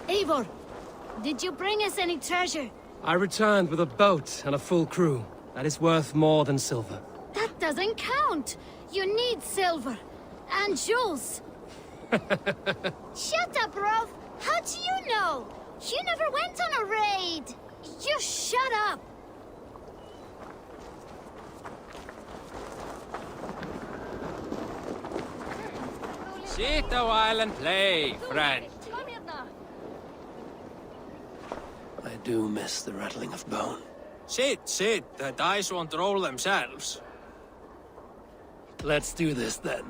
Eivor, did you bring us any treasure? I returned with a boat and a full crew. That is worth more than silver. That doesn't count. You need silver. And jewels. Shut up, Rolf. How do you know? You never went on a raid. You shut up. Sit a while and play, friend. I do miss the rattling of bone. Sit. The dice won't roll themselves. Let's do this then.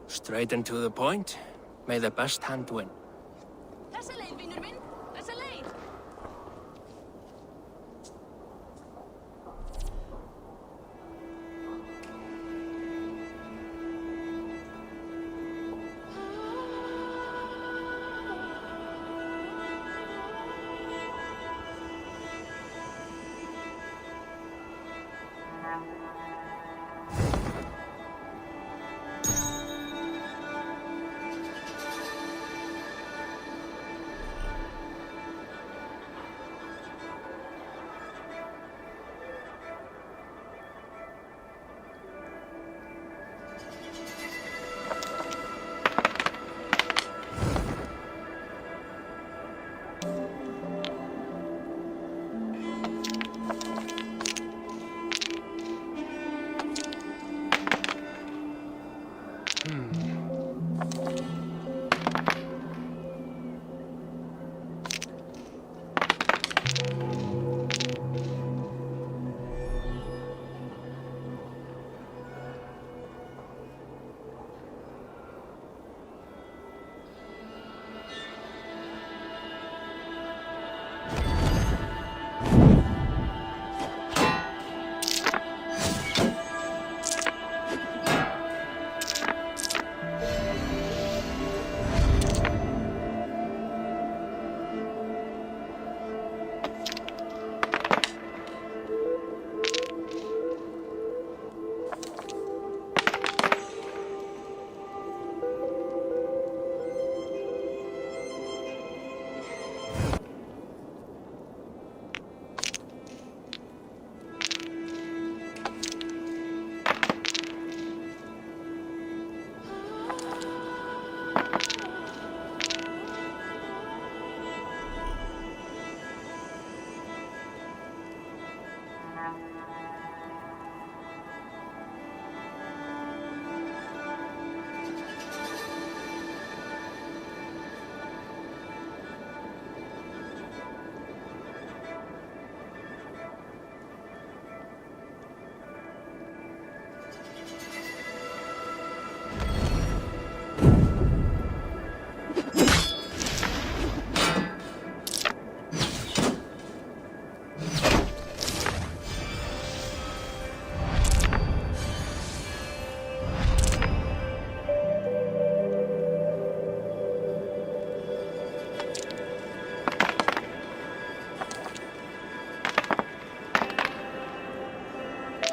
Straight and to the point. May the best hand win.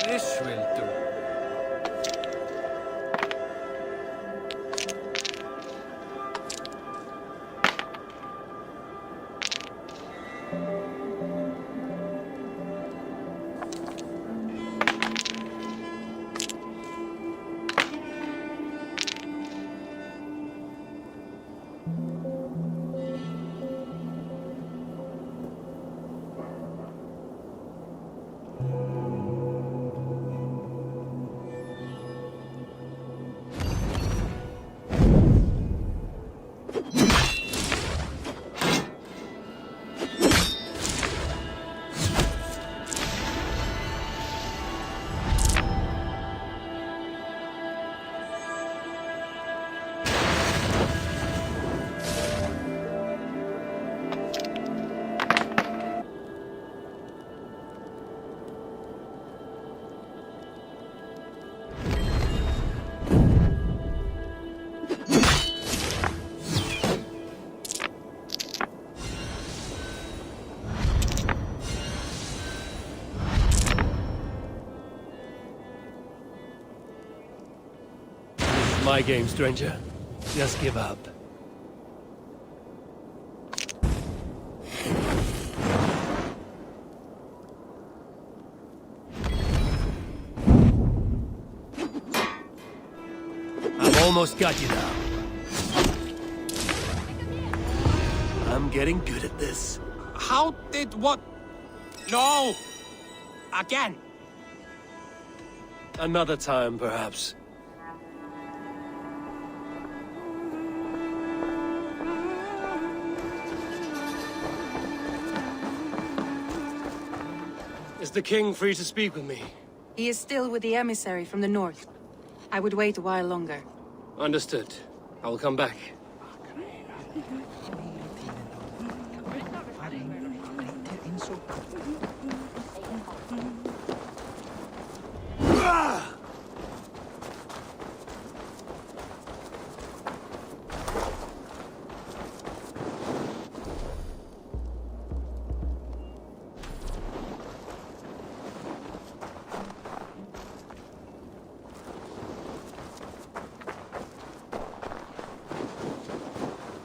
This will do. My game, stranger. Just give up. I've almost got you now. I'm getting good at this. How did what? No! Again! Another time, perhaps. Is the king free to speak with me? He is still with the emissary from the north. I would wait a while longer. Understood. I will come back.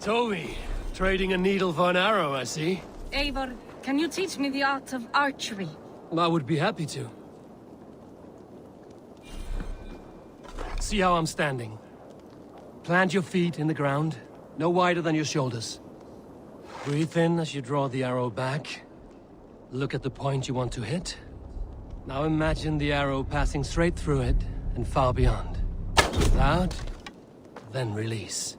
Toby, trading a needle for an arrow, I see. Eivor, can you teach me the art of archery? I would be happy to. See how I'm standing. Plant your feet in the ground, no wider than your shoulders. Breathe in as you draw the arrow back. Look at the point you want to hit. Now imagine the arrow passing straight through it and far beyond. Breathe out, then release.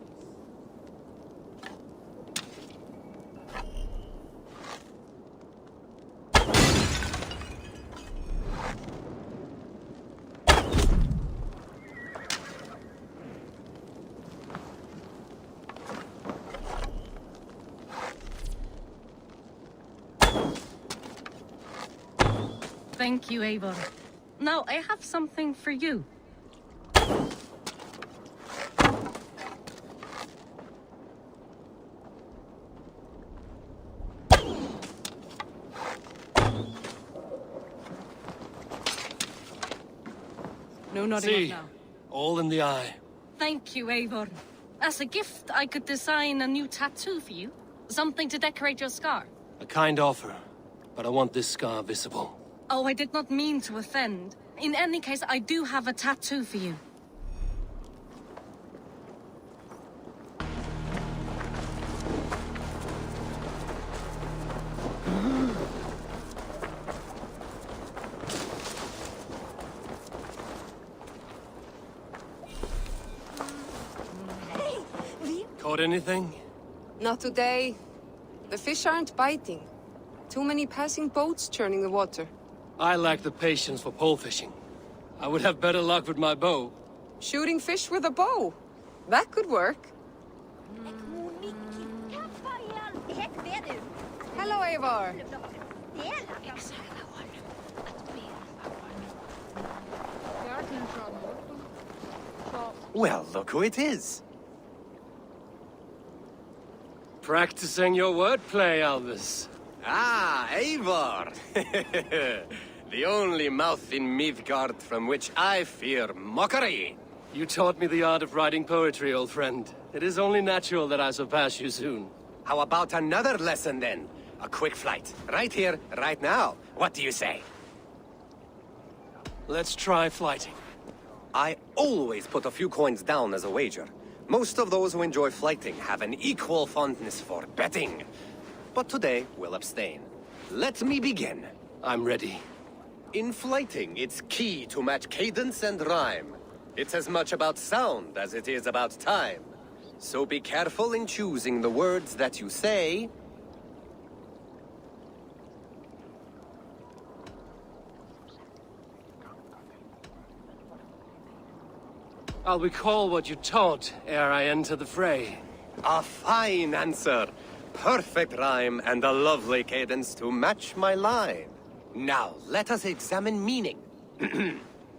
Thank you, Eivor. Now, I have something for you. No nodding off now. All in the eye. Thank you, Eivor. As a gift, I could design a new tattoo for you. Something to decorate your scar. A kind offer, but I want this scar visible. Oh, I did not mean to offend. In any case, I do have a tattoo for you. Caught anything? Not today. The fish aren't biting. Too many passing boats churning the water. I lack the patience for pole fishing. I would have better luck with my bow. Shooting fish with a bow. That could work. Hello, Eivor. Well, look who it is. Practicing your wordplay, Alvis. Ah, Eivor! The only mouth in Midgard from which I fear mockery. You taught me the art of writing poetry, old friend. It is only natural that I surpass you soon. How about another lesson then? A quick flight. Right here, right now. What do you say? Let's try flyting. I always put a few coins down as a wager. Most of those who enjoy flyting have an equal fondness for betting. But today, we'll abstain. Let me begin. I'm ready. In flyting, it's key to match cadence and rhyme. It's as much about sound as it is about time. So be careful in choosing the words that you say. I'll recall what you taught ere I enter the fray. A fine answer. Perfect rhyme and a lovely cadence to match my line. Now, let us examine meaning.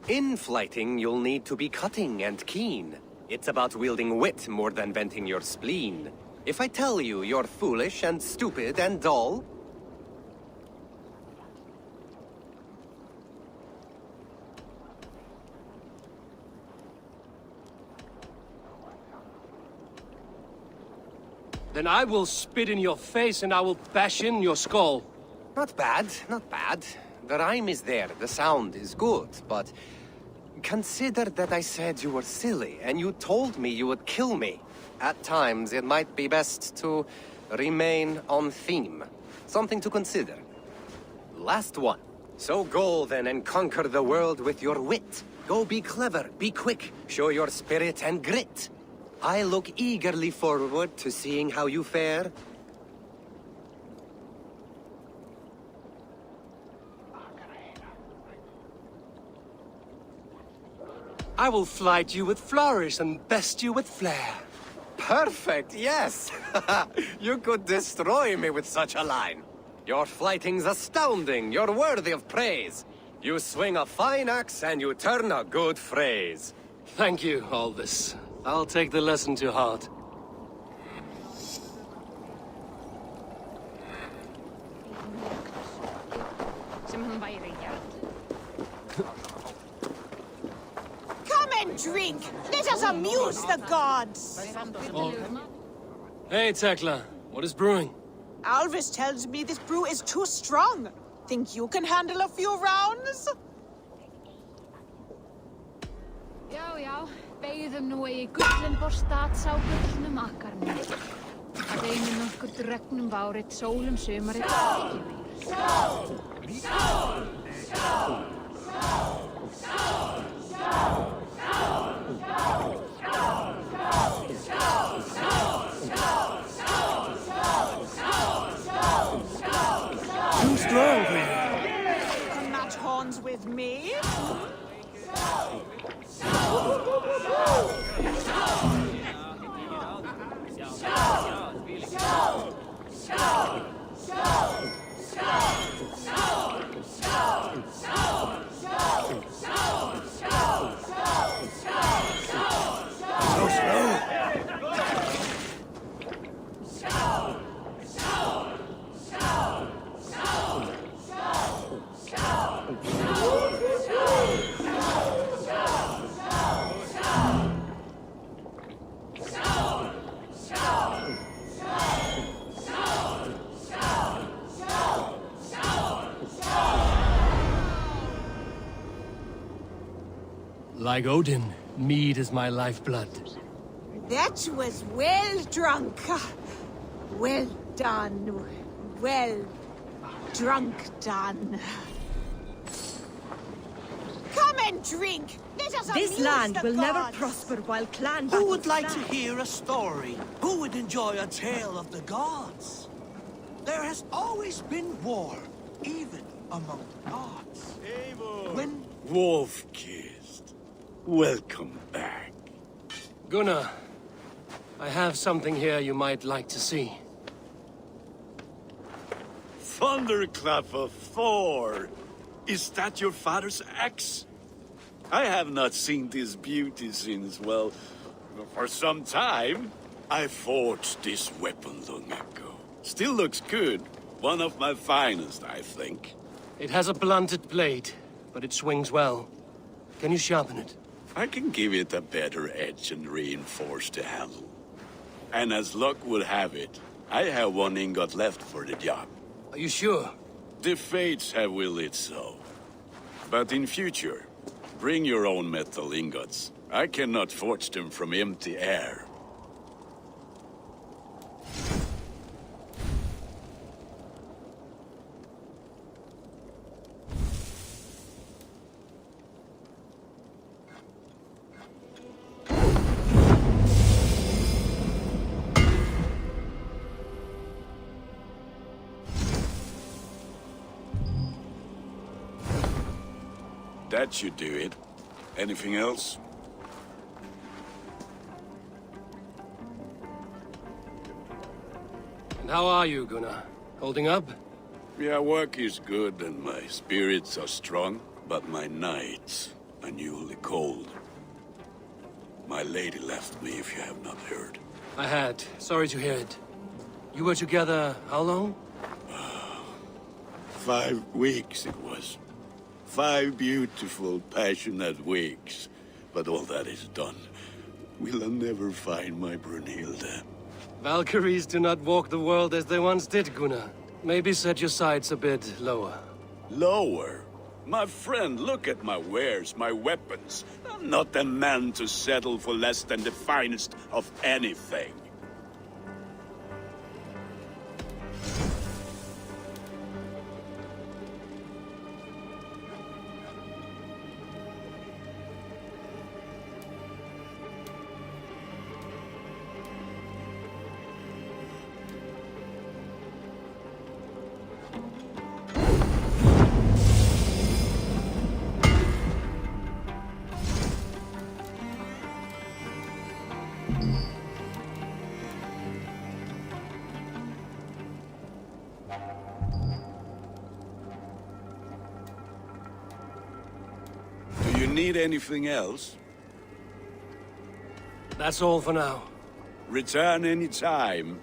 In flyting, you'll need to be cutting and keen. It's about wielding wit more than venting your spleen. If I tell you you're foolish and stupid and dull, then I will spit in your face and I will bash in your skull. Not bad, not bad. The rhyme is there, the sound is good, but consider that I said you were silly and you told me you would kill me. At times, it might be best to remain on theme. Something to consider. Last one. So go then and conquer the world with your wit. Go be clever, be quick, show your spirit and grit. I look eagerly forward to seeing how you fare. I will flight you with flourish and best you with flair. Perfect, yes! You could destroy me with such a line. Your flyting's astounding, you're worthy of praise. You swing a fine axe and you turn a good phrase. Thank you, Alvis. I'll take the lesson to heart. Come and drink. Let us amuse the gods. Oh. Hey, Tekla. What is brewing? Alvis tells me this brew is too strong. Think you can handle a few rounds? Já, já. Beigðum nú í gullin borstat sá gullnum akkarnum. Reynum nokkur dregnum várit, sólum sumarið. Too strong for you. Can match horns with me? So slow. Like Odin, mead is my lifeblood. That was well drunk. Well done. Well drunk done. Come and drink. This land will never prosper while clan Who would battles like to stand. hear a story? Who would enjoy a tale of the gods? There has always been war, even among the gods. Eivor! When Wolf-kissed. Welcome back. Gunnar, I have something here you might like to see. Thunderclap of Thor! Is that your father's axe? I have not seen this beauty since, well, for some time. I forged this weapon long ago. Still looks good. One of my finest, I think. It has a blunted blade, but it swings well. Can you sharpen it? I can give it a better edge and reinforce the handle. And as luck would have it, I have one ingot left for the job. Are you sure? The fates have willed it so. But in future, bring your own metal ingots. I cannot forge them from empty air. That should do it. Anything else? And how are you, Gunnar? Holding up? Yeah, work is good and my spirits are strong, but my nights are newly cold. My lady left me, if you have not heard. I had. Sorry to hear it. You were together how long? 5 weeks it was. 5 beautiful, passionate weeks. But all that is done. Will I never find my Brunhilde? Valkyries do not walk the world as they once did, Gunnar. Maybe set your sights a bit lower. Lower? My friend, look at my wares, my weapons. I'm not a man to settle for less than the finest of anything. Do you need anything else? That's all for now. Return any time.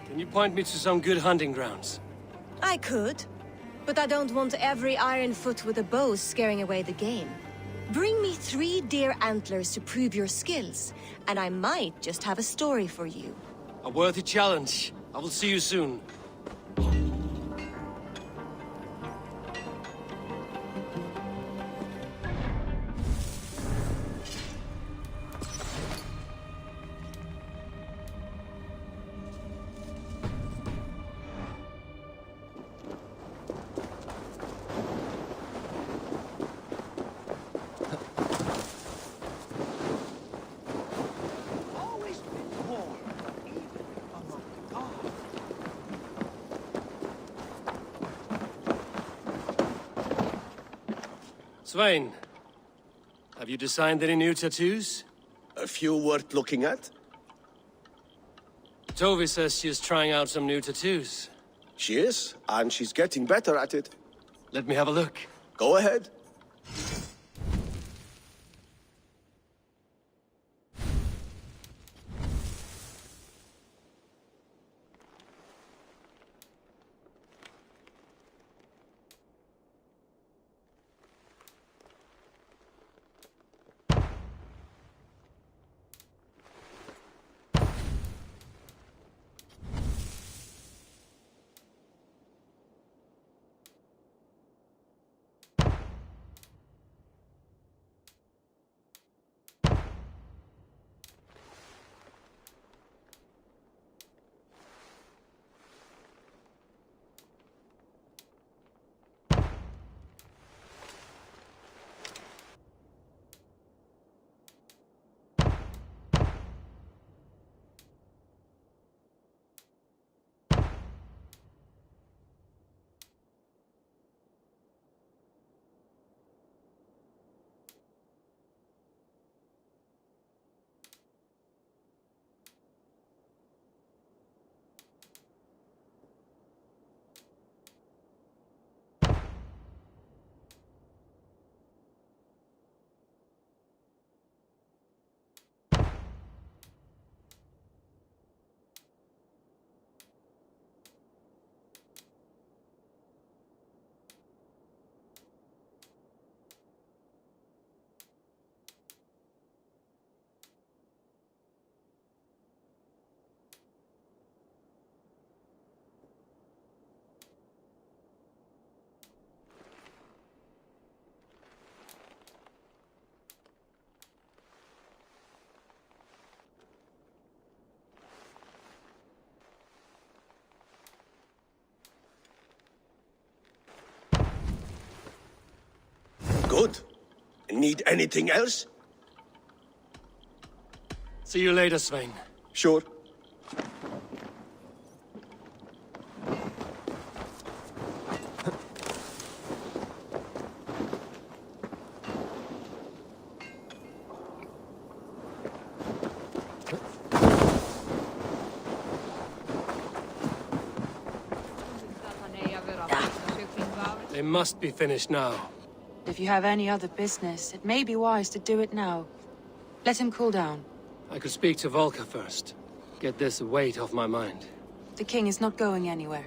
Can you point me to some good hunting grounds? I could, but I don't want every iron foot with a bow scaring away the game. Bring me 3 deer antlers to prove your skills, and I might just have a story for you. A worthy challenge. I will see you soon. Svein, have you designed any new tattoos? A few worth looking at? Tovi says she's trying out some new tattoos. She is, and she's getting better at it. Let me have a look. Go ahead. Good. Need anything else? See you later, Svein. Sure. They must be finished now. If you have any other business, it may be wise to do it now. Let him cool down. I could speak to Volker first. Get this weight off my mind. The king is not going anywhere.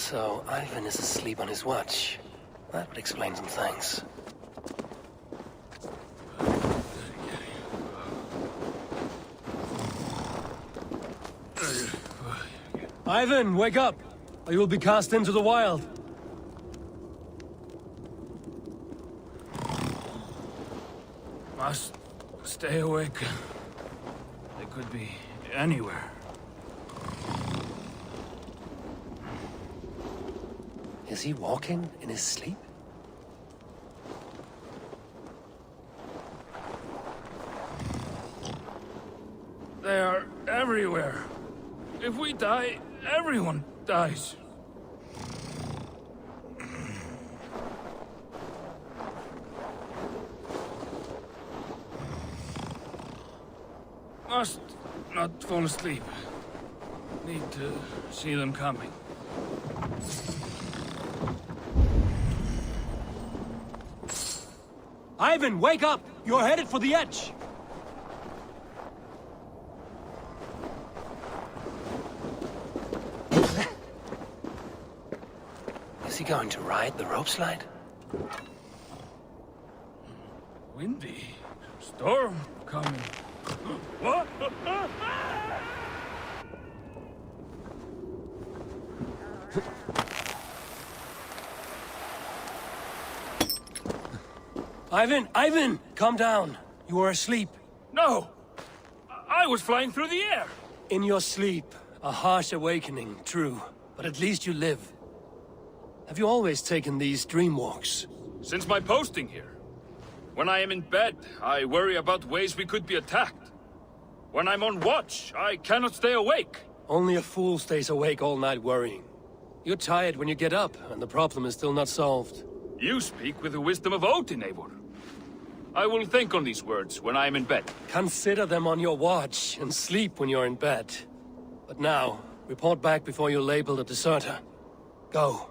So, Ivan is asleep on his watch. That would explain some things. Ivan, wake up! Or you'll be cast into the wild. Must stay awake. They could be anywhere. Is he walking in his sleep? They are everywhere. If we die, everyone dies. Must not fall asleep. Need to see them coming. Ivan, wake up! You're headed for the edge! Is he going to ride the rope slide? Windy. Storm coming. What? Ivan! Calm down. You are asleep. No! I was flying through the air! In your sleep. A harsh awakening, true. But at least you live. Have you always taken these dream walks? Since my posting here. When I am in bed, I worry about ways we could be attacked. When I'm on watch, I cannot stay awake. Only a fool stays awake all night worrying. You're tired when you get up, and the problem is still not solved. You speak with the wisdom of Odin, Eivor. I will think on these words when I am in bed. Consider them on your watch, and sleep when you're in bed. But now, report back before you're labeled a deserter. Go.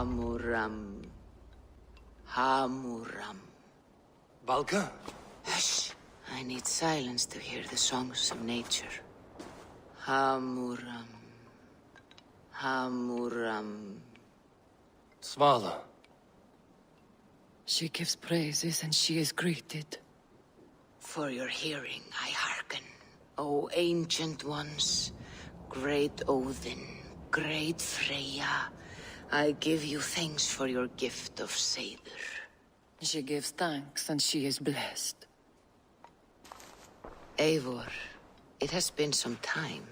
Hamuram. Hamuram. Valka? Hush. I need silence to hear the songs of nature. Hamuram. Hamuram. Svala. She gives praises and she is greeted. For your hearing, I hearken. O ancient ones, great Odin, great Freyja, I give you thanks for your gift of Seder. She gives thanks and she is blessed. Eivor, it has been some time.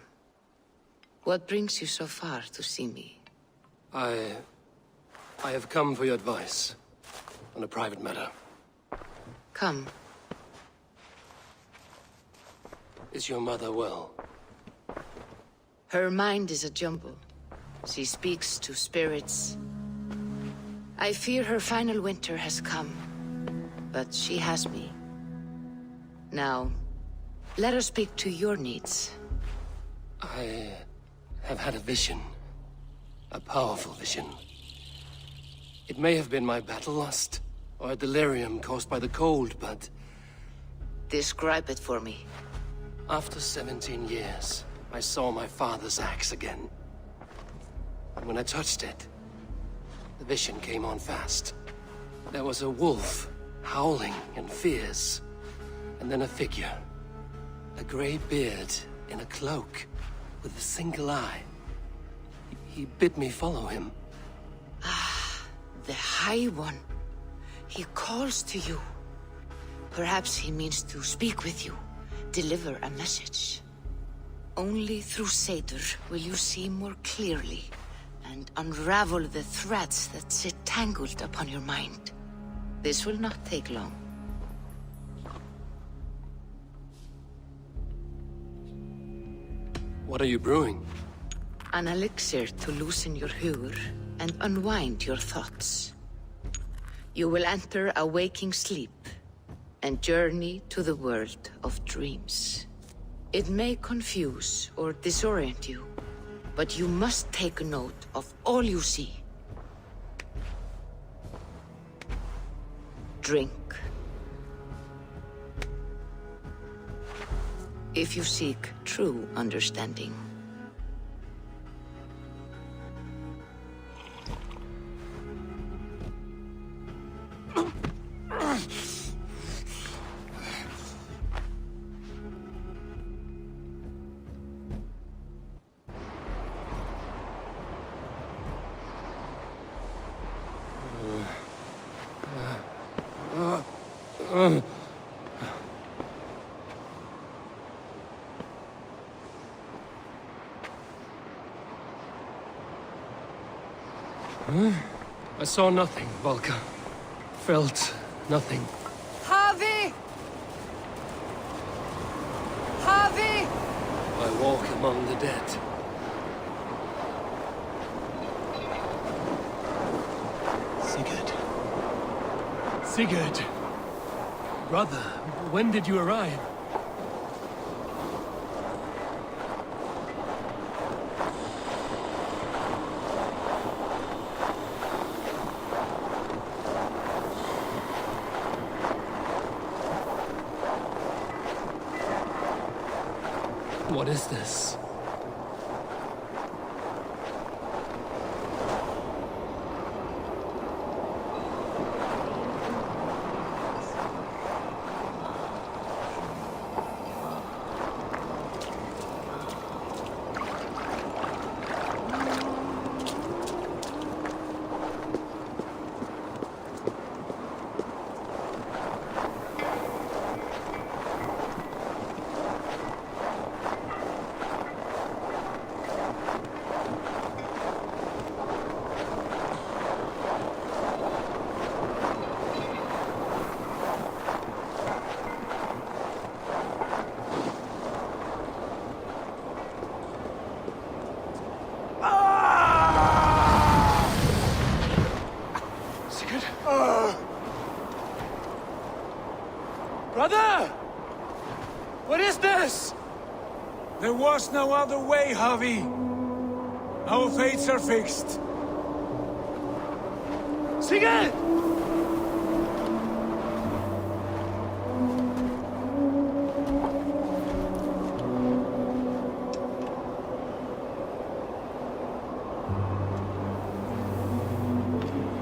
What brings you so far to see me? I have come for your advice on a private matter. Come. Is your mother well? Her mind is a jumble. She speaks to spirits. I fear her final winter has come, but she has me. Now, let her speak to your needs. I have had a vision. A powerful vision. It may have been my battle lust, or a delirium caused by the cold, but... Describe it for me. After 17 years, I saw my father's axe again. And when I touched it, the vision came on fast. There was a wolf, howling and fierce, and then a figure. A grey beard in a cloak, with a single eye. He bid me follow him. Ah, the High One. He calls to you. Perhaps he means to speak with you, deliver a message. Only through Seder will you see more clearly and unravel the threads that sit tangled upon your mind. This will not take long. What are you brewing? An elixir to loosen your huer and unwind your thoughts. You will enter a waking sleep and journey to the world of dreams. It may confuse or disorient you, but you must take note of all you see. Drink. If you seek true understanding. I saw nothing, Valka. Felt nothing. Harvey! Harvey! I walk among the dead. Sigurd. Sigurd! Brother, when did you arrive? What is this? Brother! What is this? There was no other way, Harvey. Our fates are fixed. Sigurd!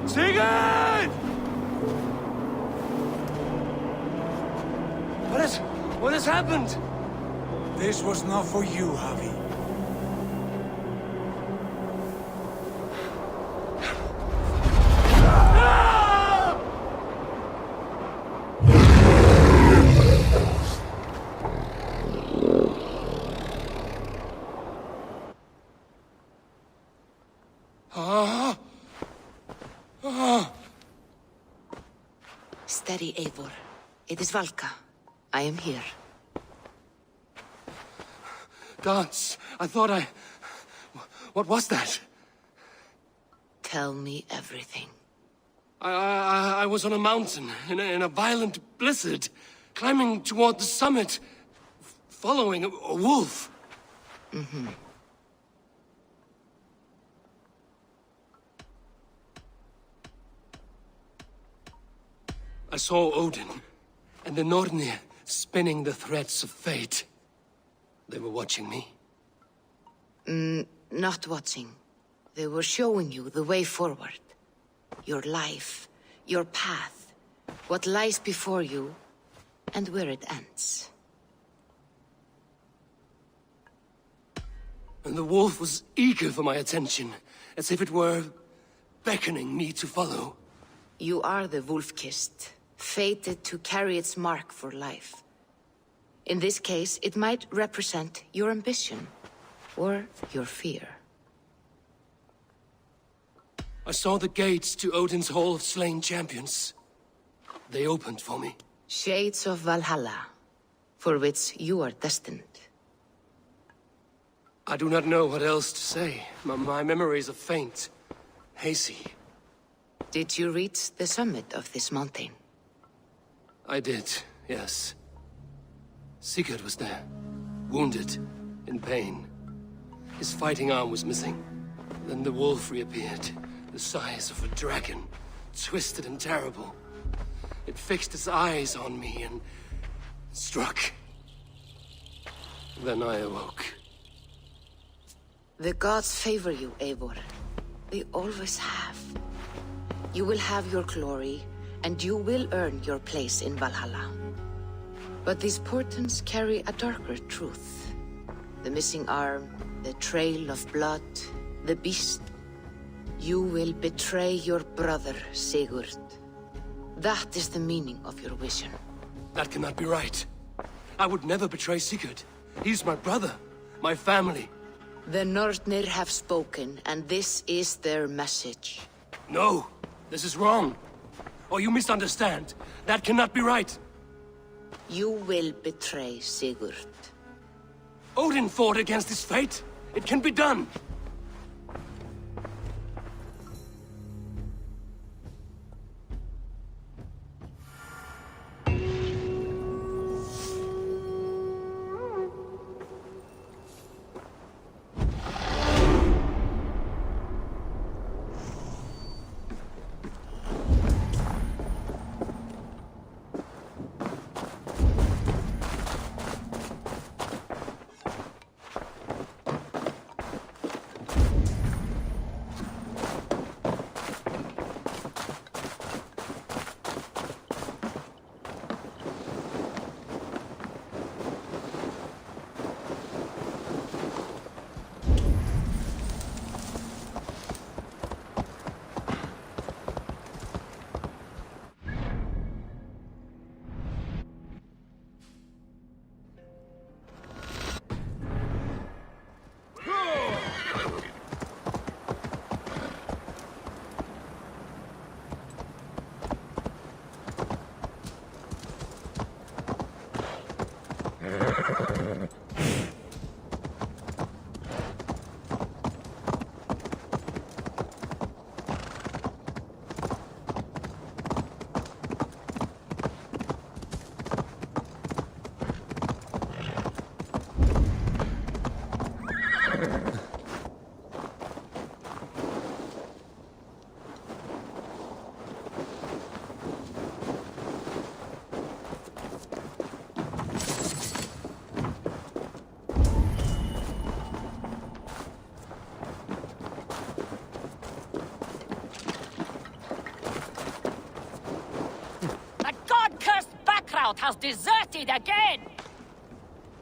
Sigurd! What has happened? This was not for you, Javi. Steady, Eivor. It is Valka. I am here. Gods, I thought I... What was that? Tell me everything. I was on a mountain, in a violent blizzard, climbing toward the summit, following a wolf. Mm-hmm. I saw Odin, and the Nornir spinning the threads of fate. They were watching me. Not watching. They were showing you the way forward. Your life, your path, what lies before you, and where it ends. And the wolf was eager for my attention, as if it were beckoning me to follow. You are the wolf-kissed, fated to carry its mark for life. In this case, it might represent your ambition, or your fear. I saw the gates to Odin's Hall of Slain Champions. They opened for me. Shades of Valhalla, for which you are destined. I do not know what else to say. My memories are faint, hazy. Did you reach the summit of this mountain? I did, yes. Sigurd was there, wounded, in pain. His fighting arm was missing. Then the wolf reappeared, the size of a dragon, twisted and terrible. It fixed its eyes on me and struck. Then I awoke. The gods favor you, Eivor. They always have. You will have your glory, and you will earn your place in Valhalla. But these portents carry a darker truth. The missing arm, the trail of blood, the beast. You will betray your brother, Sigurd. That is the meaning of your vision. That cannot be right. I would never betray Sigurd. He's my brother, my family. The Nornir have spoken, and this is their message. No, this is wrong. Or you misunderstand. That cannot be right. You will betray Sigurd. Odin fought against his fate. It can be done. has deserted again!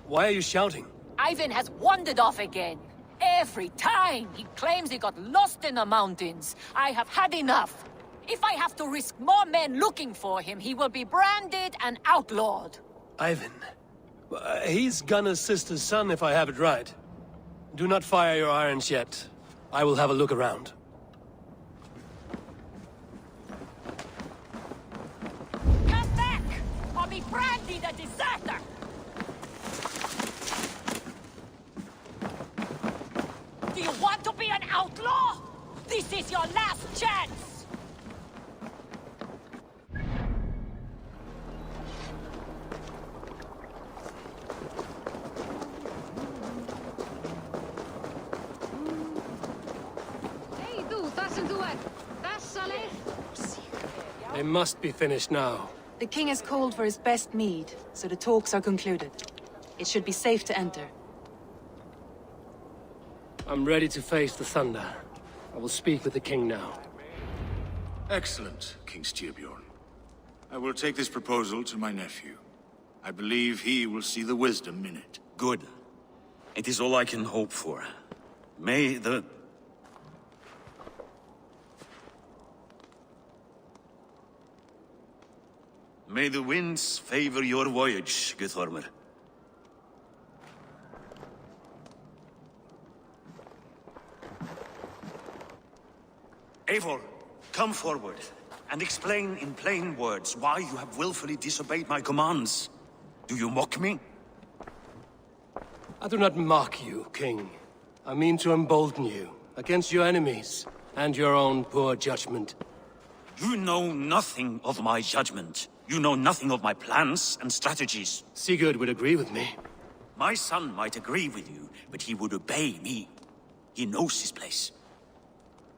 Why are you shouting? Ivan has wandered off again. Every time he claims he got lost in the mountains. I have had enough. If I have to risk more men looking for him, he will be branded and outlawed. Ivan. He's Gunna's sister's son, if I have it right. Do not fire your irons yet. I will have a look around. Come back, or be branded a deserter! Do you want to be an outlaw? This is your last chance! They must be finished now. The king has called for his best mead, so the talks are concluded. It should be safe to enter. I'm ready to face the thunder. I will speak with the king now. Excellent, King Styrbjorn. I will take this proposal to my nephew. I believe he will see the wisdom in it. Good. It is all I can hope for. May the winds favor your voyage, Guthormer. Eivor, come forward and explain in plain words why you have willfully disobeyed my commands. Do you mock me? I do not mock you, King. I mean to embolden you against your enemies and your own poor judgment. You know nothing of my judgment. You know nothing of my plans and strategies. Sigurd would agree with me. My son might agree with you, but he would obey me. He knows his place.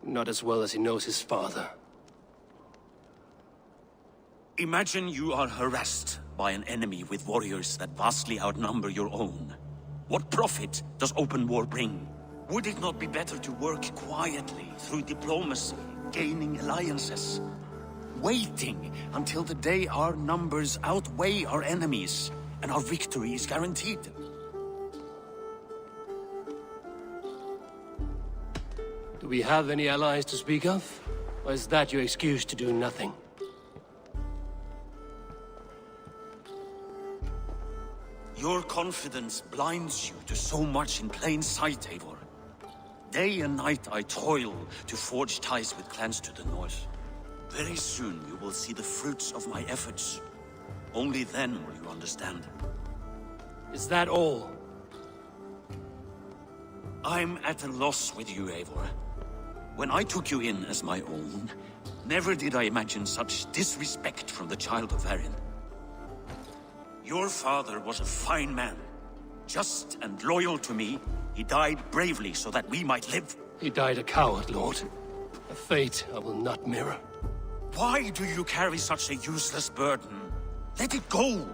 Not as well as he knows his father. Imagine you are harassed by an enemy with warriors that vastly outnumber your own. What profit does open war bring? Would it not be better to work quietly through diplomacy, gaining alliances? Waiting until the day our numbers outweigh our enemies, and our victory is guaranteed. Do we have any allies to speak of? Or is that your excuse to do nothing? Your confidence blinds you to so much in plain sight, Eivor. Day and night I toil to forge ties with clans to the north. Very soon you will see the fruits of my efforts. Only then will you understand. Is that all? I'm at a loss with you, Eivor. When I took you in as my own, never did I imagine such disrespect from the child of Varin. Your father was a fine man. Just and loyal to me, he died bravely so that we might live. He died a coward, Lord. A fate I will not mirror. Why do you carry such a useless burden? Let it go!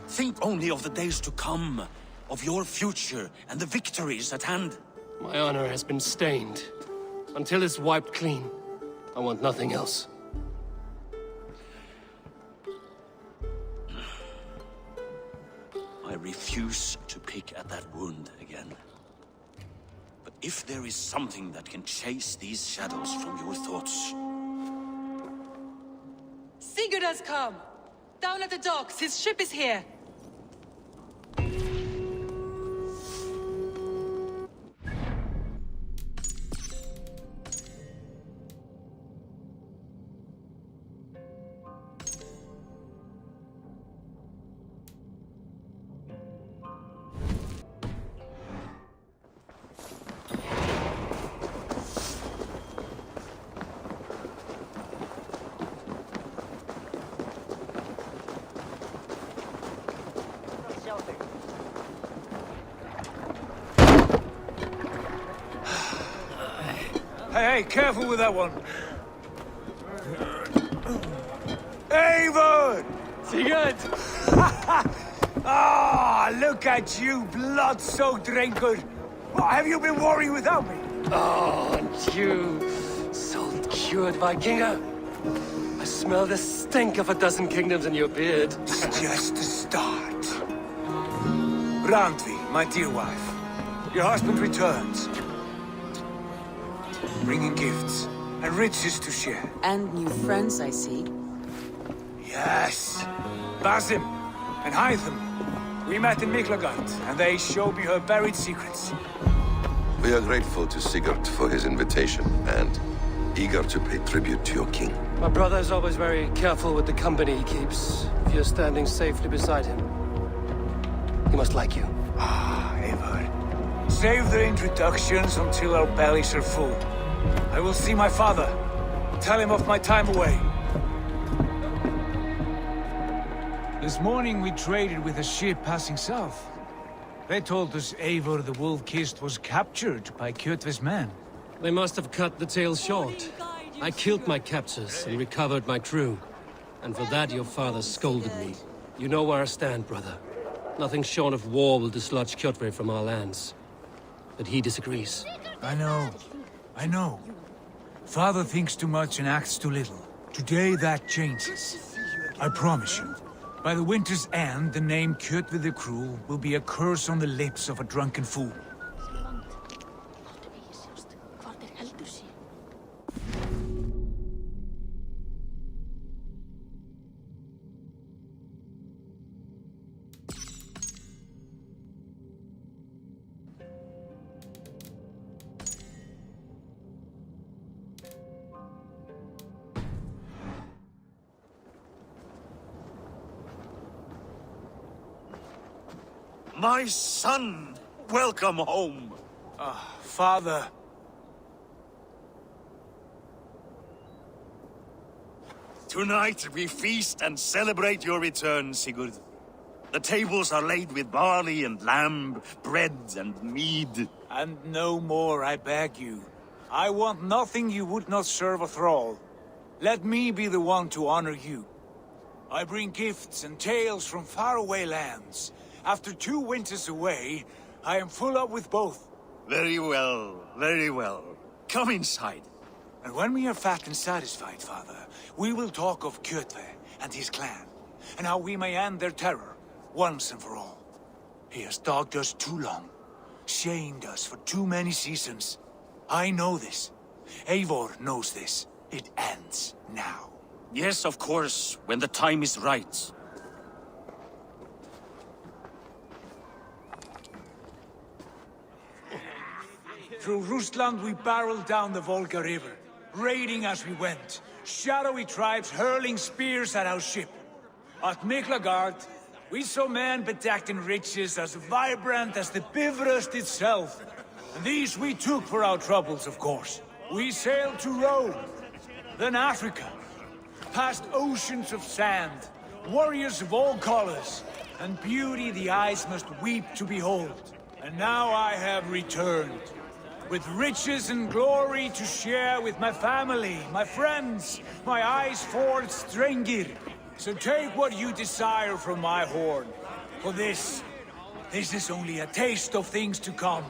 Think only of the days to come, of your future and the victories at hand. My honor has been stained. Until it's wiped clean, I want nothing else. I refuse to pick at that wound again. But if there is something that can chase these shadows from your thoughts... Sigurd has come! Down at the docks, his ship is here! Hey, careful with that one. Eivor! Sigurd! Ah, look at you, blood-soaked raincoat. What, have you been warring without me? Oh, and you, so cured Vikinger. I smell the stink of a dozen kingdoms in your beard. It's just the start. Randvi, my dear wife, your husband returns. Bringing gifts and riches to share. And new friends, I see. Yes. Basim and Hytham. We met in Miklagard, and they showed me her buried secrets. We are grateful to Sigurd for his invitation, and eager to pay tribute to your king. My brother is always very careful with the company he keeps. If you're standing safely beside him, he must like you. Ah, Eivor. Save the introductions until our bellies are full. I will see my father. Tell him of my time away. This morning we traded with a ship passing south. They told us Eivor the Wolf-Kissed was captured by Kjotve's men. They must have cut the tale short. I killed my captors and recovered my crew. And for that your father scolded me. You know where I stand, brother. Nothing short of war will dislodge Kjotve from our lands. But he disagrees. I know. Father thinks too much and acts too little. Today that changes. I promise you. By the winter's end, the name Kjotve the Cruel will be a curse on the lips of a drunken fool. My son! Welcome home! Father. Tonight we feast and celebrate your return, Sigurd. The tables are laid with barley and lamb, bread and mead. And no more, I beg you. I want nothing you would not serve a thrall. Let me be the one to honor you. I bring gifts and tales from faraway lands. After 2 winters away, I am full up with both. Very well, very well. Come inside. And when we are fat and satisfied, Father, we will talk of Kjotve and his clan, and how we may end their terror, once and for all. He has dogged us too long, shamed us for too many seasons. I know this. Eivor knows this. It ends now. Yes, of course, when the time is right. Through Rusland we barreled down the Volga River, raiding as we went. Shadowy tribes hurling spears at our ship. At Miklagard, we saw men bedecked in riches as vibrant as the Bifrost itself. And these we took for our troubles, of course. We sailed to Rome, then Africa, past oceans of sand, warriors of all colors, and beauty the eyes must weep to behold. And now I have returned, with riches and glory to share with my family, my friends, my eyes-forged Strengir. So take what you desire from my horn. For this is only a taste of things to come.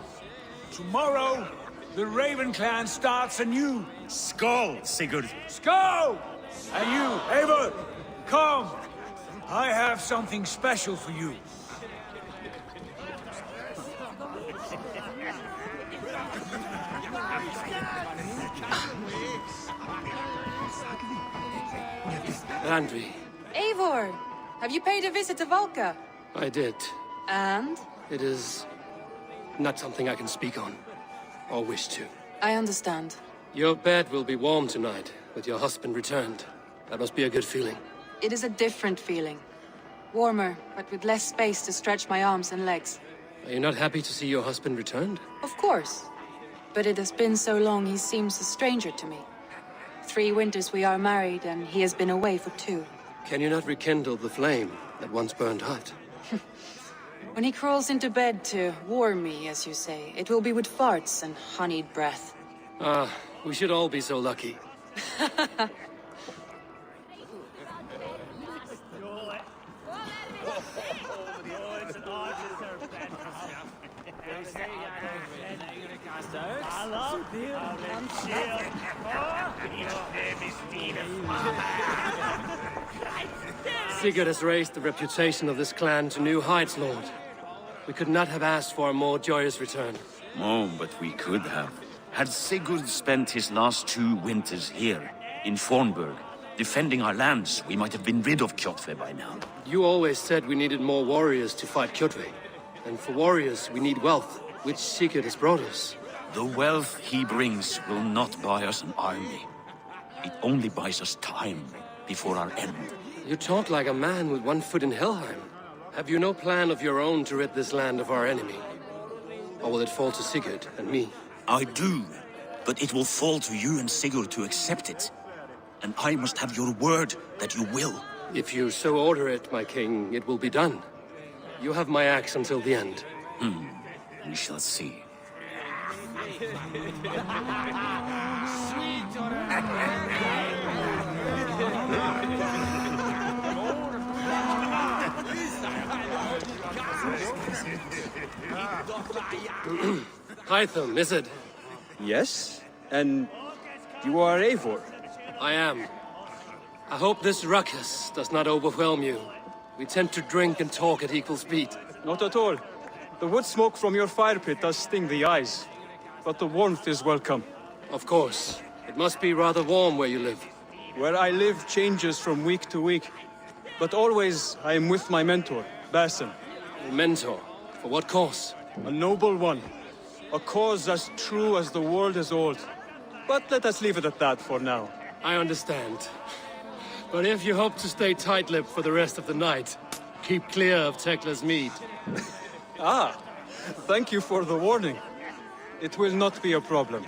Tomorrow, the Raven clan starts anew. Skål, Sigurd. Skål! And you, Eivor, come. I have something special for you. Randvi. Eivor! Have you paid a visit to Valka? I did. And? It is not something I can speak on, or wish to. I understand. Your bed will be warm tonight, with your husband returned. That must be a good feeling. It is a different feeling. Warmer, but with less space to stretch my arms and legs. Are you not happy to see your husband returned? Of course. But it has been so long he seems a stranger to me. 3 winters we are married, and he has been away for 2. Can you not rekindle the flame that once burned hot? When he crawls into bed to warm me, as you say, it will be with farts and honeyed breath. Ah, we should all be so lucky. Sigurd has raised the reputation of this clan to new heights, Lord. We could not have asked for a more joyous return. Oh, but we could have. Had Sigurd spent his last 2 winters here, in Fornburg, defending our lands, we might have been rid of Kjotve by now. You always said we needed more warriors to fight Kjotve. And for warriors, we need wealth, which Sigurd has brought us. The wealth he brings will not buy us an army. It only buys us time before our end. You talk like a man with one foot in Helheim. Have you no plan of your own to rid this land of our enemy? Or will it fall to Sigurd and me? I do, but it will fall to you and Sigurd to accept it. And I must have your word that you will. If you so order it, my king, it will be done. You have my axe until the end. We shall see. Hytham, is it? Yes, and you are Eivor? I am. I hope this ruckus does not overwhelm you. We tend to drink and talk at equal speed. Not at all. The wood smoke from your fire pit does sting the eyes, but the warmth is welcome. Of course. It must be rather warm where you live. Where I live changes from week to week, but always I am with my mentor, Basim. A mentor? For what cause? A noble one. A cause as true as the world is old. But let us leave it at that for now. I understand. But if you hope to stay tight-lipped for the rest of the night, keep clear of Tekla's mead. Ah, thank you for the warning. It will not be a problem.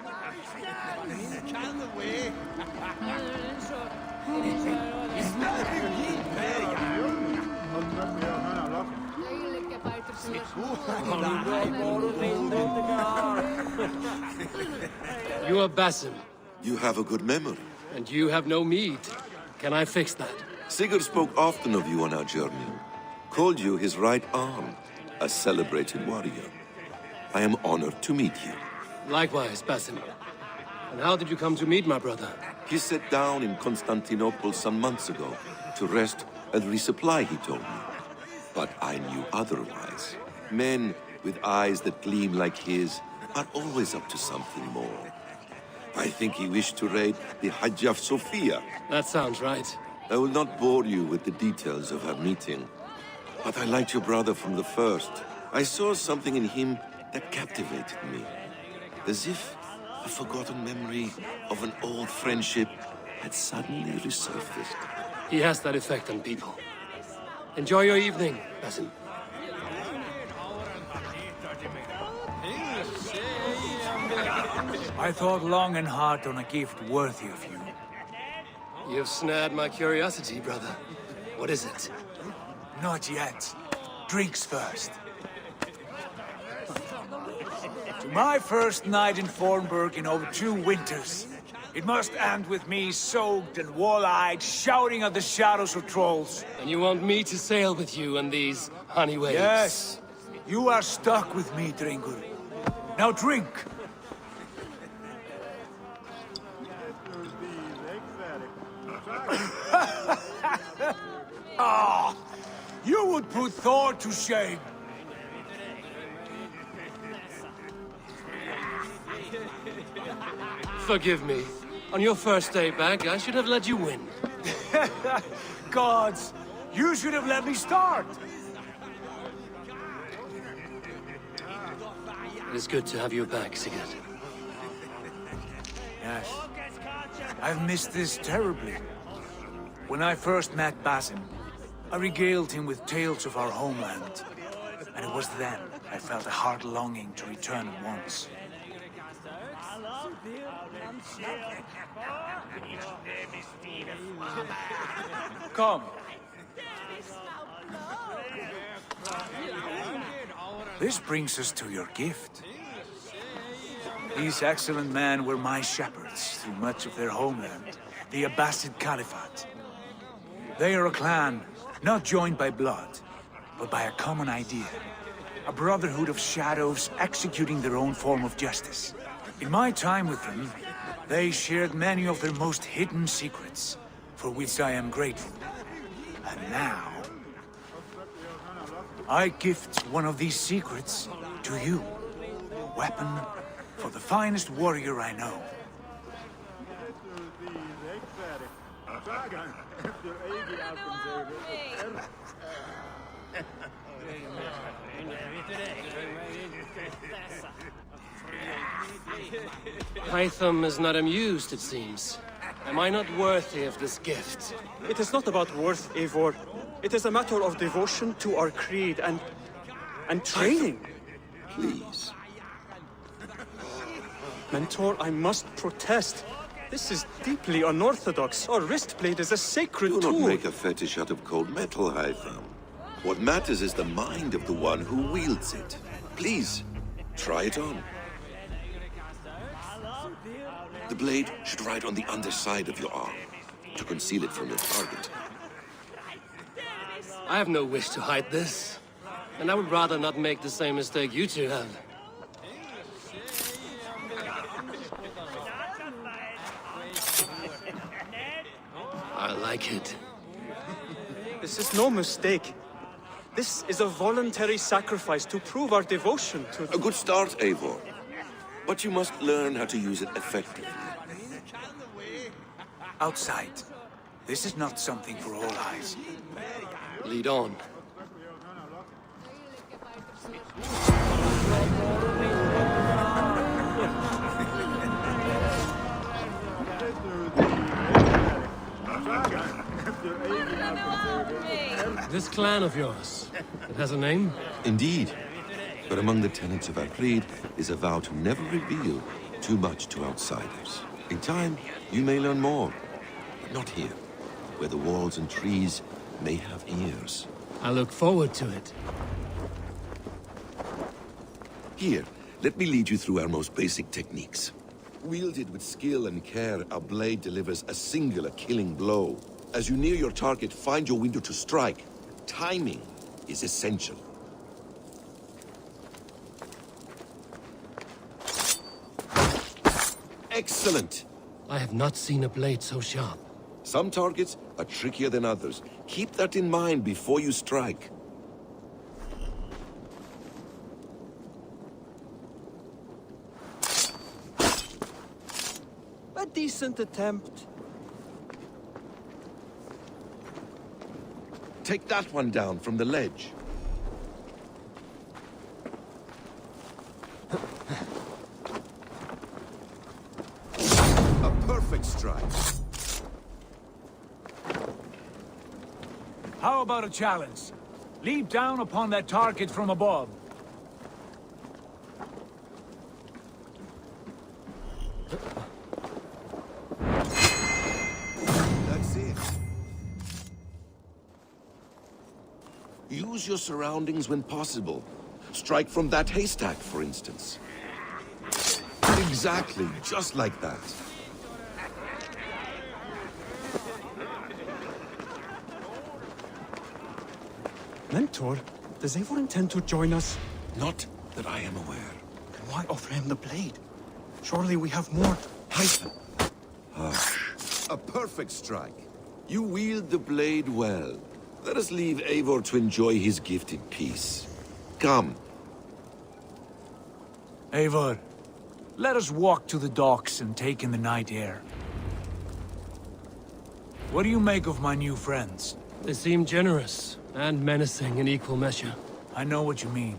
You are Basim. You have a good memory. And you have no mead. Can I fix that? Sigurd spoke often of you on our journey. Called you his right arm, a celebrated warrior. I am honored to meet you. Likewise, Basim. And how did you come to meet my brother? He sat down in Constantinople some months ago to rest and resupply, he told me. But I knew otherwise. Men with eyes that gleam like his are always up to something more. I think he wished to raid the Hagia Sophia. That sounds right. I will not bore you with the details of our meeting. But I liked your brother from the first. I saw something in him that captivated me. As if a forgotten memory of an old friendship had suddenly resurfaced. He has that effect on people. Enjoy your evening, Basim. I thought long and hard on a gift worthy of you. You've snared my curiosity, brother. What is it? Not yet. Drinks first. To my first night in Fornburg in over 2 winters. It must end with me soaked and wall-eyed, shouting at the shadows of trolls. And you want me to sail with you on these honey waves? Yes. You are stuck with me, Drengur. Now drink. Ah, you would put Thor to shame. Forgive me. On your first day back, I should have let you win. Gods, you should have let me start. It is good to have you back, Sigurd. Yes. I've missed this terribly. When I first met Basim, I regaled him with tales of our homeland. And it was then I felt a heart longing to return at once. Come. This brings us to your gift. These excellent men were my shepherds through much of their homeland, the Abbasid Caliphate. They are a clan, not joined by blood, but by a common idea. A brotherhood of shadows executing their own form of justice. In my time with them, they shared many of their most hidden secrets, for which I am grateful. And now, I gift one of these secrets to you. A weapon for the finest warrior I know. Hytham is not amused, it seems. Am I not worthy of this gift? It is not about worth, Eivor. It is a matter of devotion to our creed and training. Please. Mentor, I must protest. This is deeply unorthodox. Our wrist blade is a sacred tool. Do not make a fetish out of cold metal, Hytham. What matters is the mind of the one who wields it. Please, try it on. The blade should ride on the underside of your arm, to conceal it from your target. I have no wish to hide this, and I would rather not make the same mistake you two have. I like it. This is no mistake. This is a voluntary sacrifice to prove our devotion to... A good start, Eivor. But you must learn how to use it effectively. Outside. This is not something for all eyes. Lead on. This clan of yours, it has a name? Indeed. But among the tenets of our creed is a vow to never reveal too much to outsiders. In time, you may learn more. But not here, where the walls and trees may have ears. I look forward to it. Here, let me lead you through our most basic techniques. Wielded with skill and care, our blade delivers a singular killing blow. As you near your target, find your window to strike. Timing is essential. Excellent! I have not seen a blade so sharp. Some targets are trickier than others. Keep that in mind before you strike. A decent attempt. Take that one down from the ledge. A perfect strike. How about a challenge? Leap down upon that target from above. That's it. Use your surroundings when possible. Strike from that haystack, for instance. Exactly, just like that. Mentor, does Eivor intend to join us? Not that I am aware. Then why offer him the blade? Surely we have more... Hytham. A perfect strike. You wield the blade well. Let us leave Eivor to enjoy his gift in peace. Come. Eivor, let us walk to the docks and take in the night air. What do you make of my new friends? They seem generous and menacing in equal measure. I know what you mean.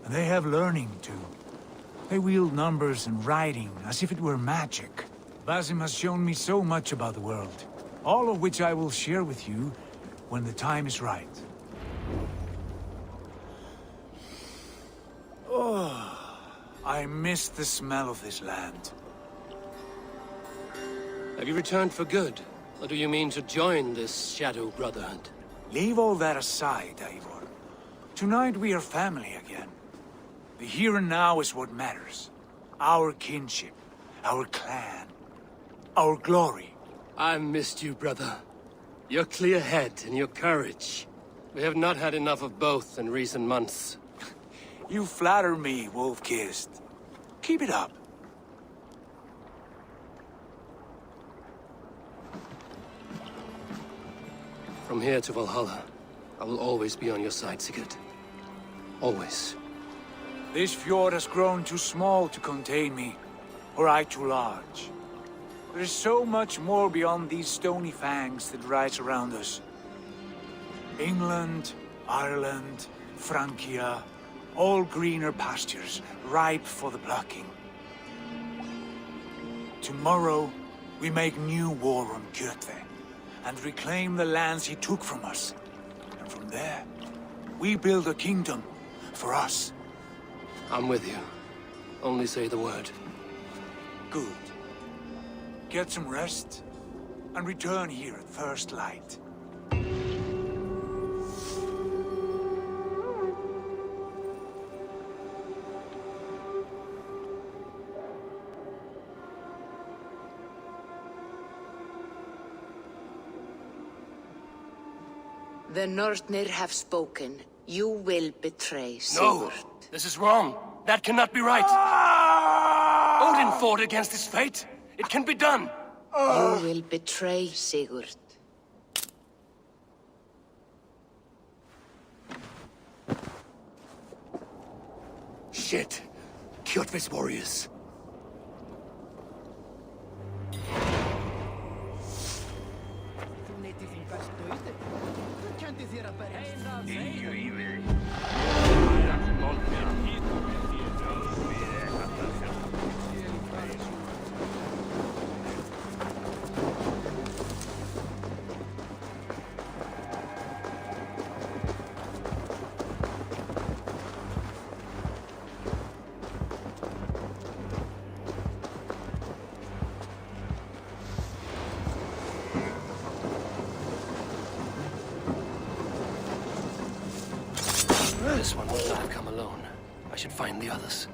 And they have learning, too. They wield numbers and writing as if it were magic. Basim has shown me so much about the world, all of which I will share with you when the time is right. Oh, I miss the smell of this land. Have you returned for good? Or do you mean to join this Shadow Brotherhood? Leave all that aside, Eivor. Tonight we are family again. The here and now is what matters. Our kinship, our clan, our glory. I missed you, brother. Your clear head and your courage. We have not had enough of both in recent months. You flatter me, wolf-kissed. Keep it up. From here to Valhalla, I will always be on your side, Sigurd. Always. This fjord has grown too small to contain me, or I too large. There is so much more beyond these stony fangs that rise around us. England, Ireland, Francia, all greener pastures, ripe for the plucking. Tomorrow, we make new war on Kjotve, and reclaim the lands he took from us. And from there, we build a kingdom for us. I'm with you. Only say the word. Good. Get some rest, and return here at first light. The Northnir have spoken. You will betray No! Sigurd. This is wrong. That cannot be right. Odin fought against his fate. It can be done. You will betray Sigurd. Shit. Kjotve's warriors. This one would not have come alone. I should find the others.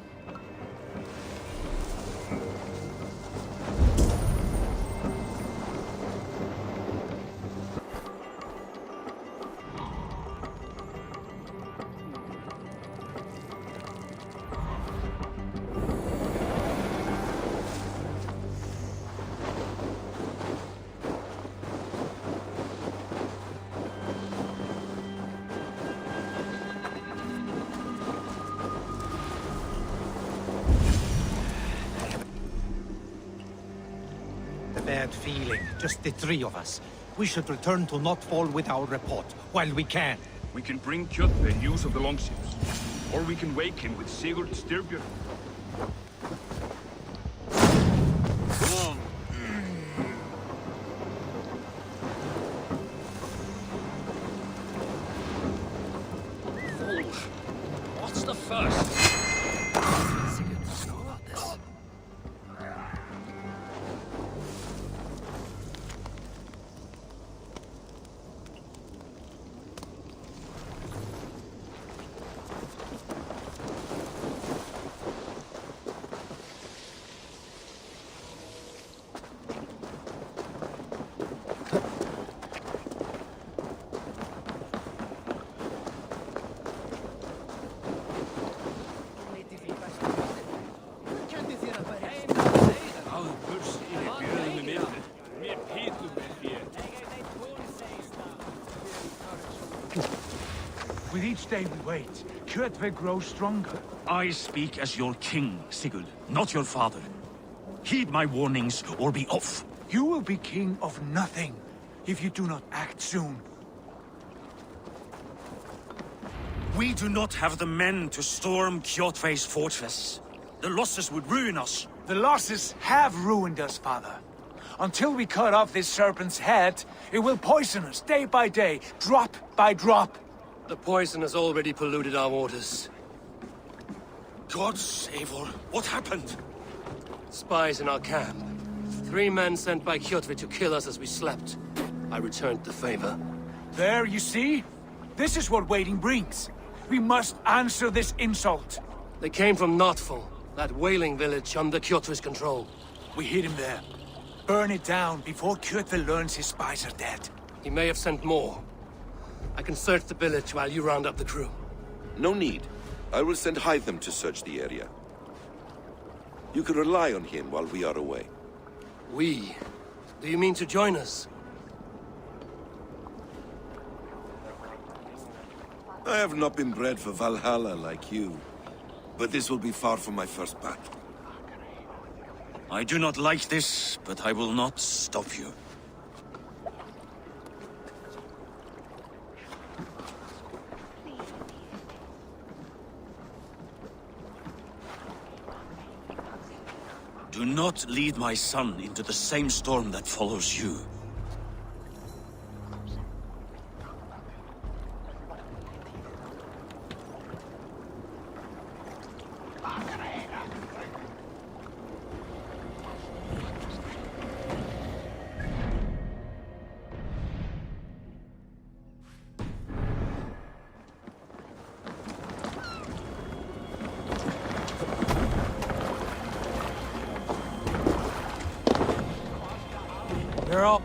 Bad feeling, just the three of us. We should return to Notfall with our report, while we can. We can bring Kjotve news of the longships. Or we can wake him with Sigurd Styrbjörn. What's the first? Sigurd must know about this. With each day we wait, Kjotve grows stronger. I speak as your king, Sigurd, not your father. Heed my warnings or be off. You will be king of nothing if you do not act soon. We do not have the men to storm Kjotve's fortress. The losses would ruin us. The losses have ruined us, father. Until we cut off this serpent's head, it will poison us day by day, drop by drop. The poison has already polluted our waters. Gods, Eivor, what happened? Spies in our camp. 3 men sent by Kjotve to kill us as we slept. I returned the favor. There, you see? This is what waiting brings. We must answer this insult. They came from Notfall, that whaling village under Kjotve's control. We hid him there. Burn it down before Kjotve learns his spies are dead. He may have sent more. I can search the village while you round up the crew. No need. I will send Hytham to search the area. You can rely on him while we are away. We? Do you mean to join us? I have not been bred for Valhalla like you, but this will be far from my first battle. I do not like this, but I will not stop you. Do not lead my son into the same storm that follows you. They're all...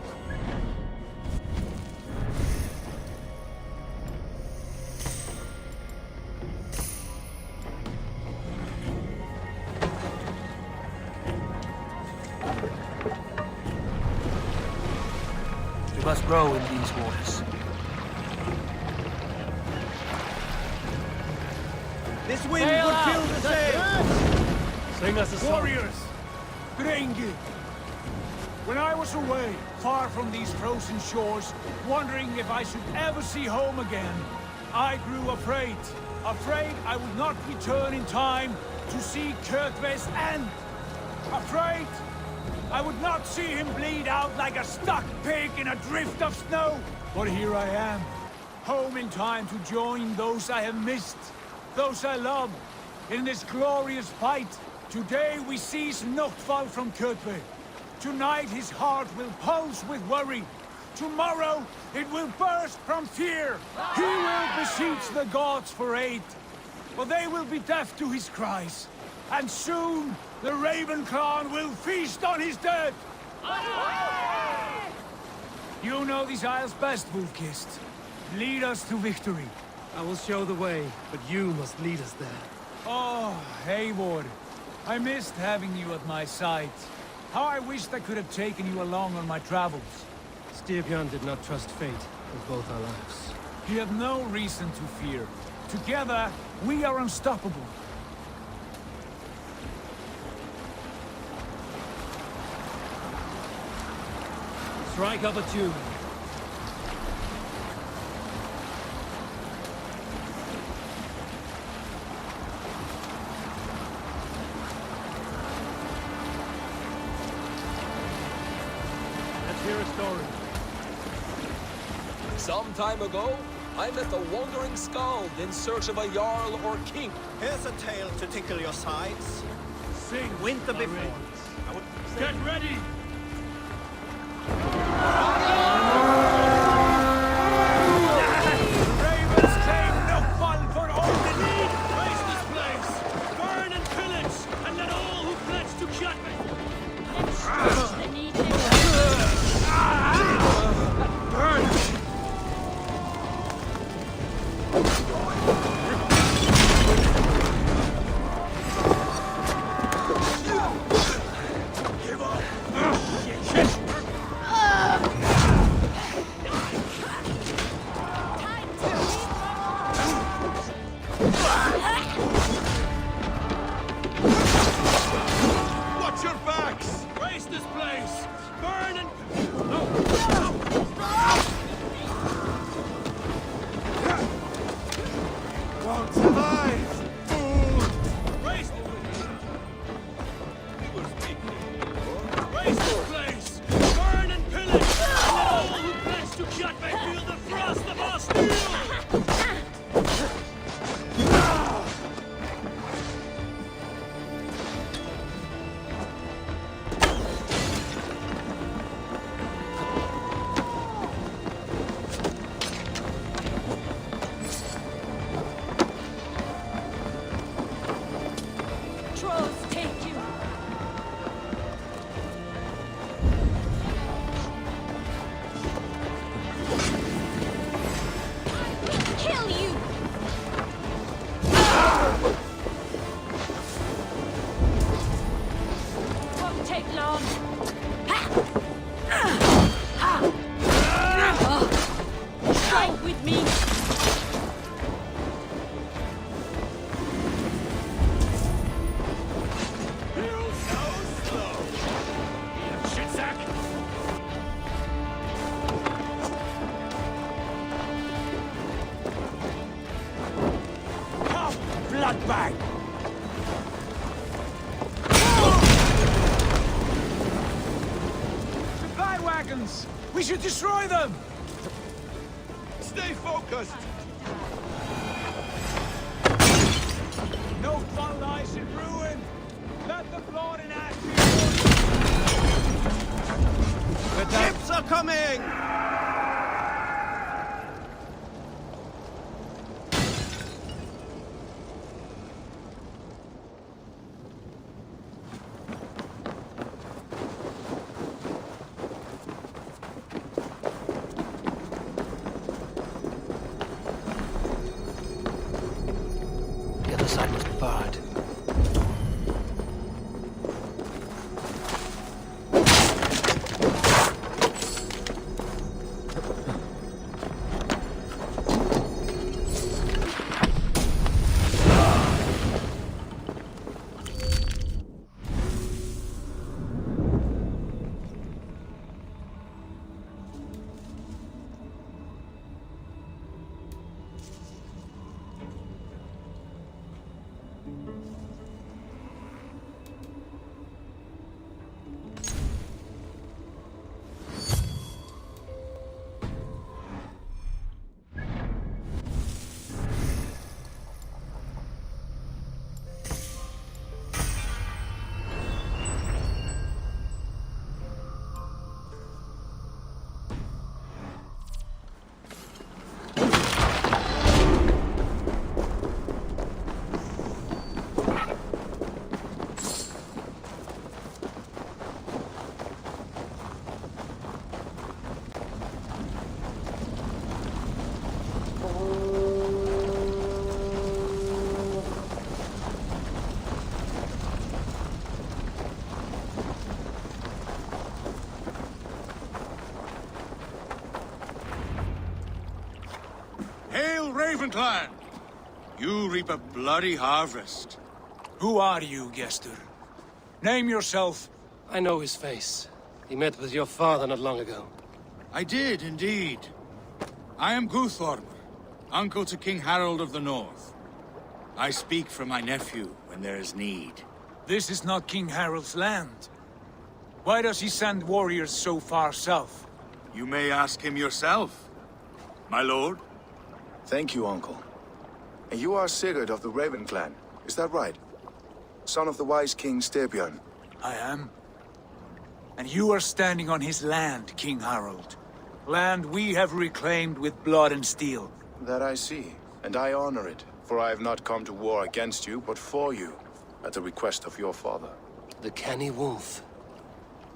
We must grow in these waters. This wind would fill the sails! Sing us a song. Warriors! Grengi! When I was away, far from these frozen shores, wondering if I should ever see home again, I grew afraid. Afraid I would not return in time to see Kjotve's end. Afraid I would not see him bleed out like a stuck pig in a drift of snow. But here I am, home in time to join those I have missed, those I love, in this glorious fight. Today we seize Notval from Kjotve. Tonight his heart will pulse with worry. Tomorrow it will burst from fear. He will beseech the gods for aid. But they will be deaf to his cries. And soon the Raven clan will feast on his dead. You know these isles best, Wolfkist. Lead us to victory. I will show the way, but you must lead us there. Oh, Eivor. I missed having you at my side. How I wished I could have taken you along on my travels. Styrbjörn did not trust fate with both our lives. You have no reason to fear. Together, we are unstoppable. Strike up a tune. Hear a story. Some time ago, I met a wandering skald in search of a jarl or king. Here's a tale to tickle your sides. Sing winter before. Get ready! Ravens claim Notval for all the need! Raise this place! Burn and pillage! And let all who pledge to Kjotve! Let's stretch the need. Watch your backs! Raise this place! Burn and... Won't survive! Raise the... Raise this place! Burn and pillage! And let all who pledge to Kjotve feel the frost of our steel! Trolls take you. I will kill you. dragons! We should destroy them! Stay focused! No fun lies in ruin! Let the blood and ash be yours! Ships are coming! The other side must be barred. Clan! You reap a bloody harvest. Who are you, Gestur? Name yourself. I know his face. He met with your father not long ago. I did, indeed. I am Guthorm, uncle to King Harold of the North. I speak for my nephew when there is need. This is not King Harold's land. Why does he send warriors so far south? You may ask him yourself, my lord. Thank you, uncle. And you are Sigurd of the Raven clan, is that right? Son of the wise King Styrbjörn. I am. And you are standing on his land, King Harold. Land we have reclaimed with blood and steel. That I see, and I honor it, for I have not come to war against you, but for you, at the request of your father. The canny wolf.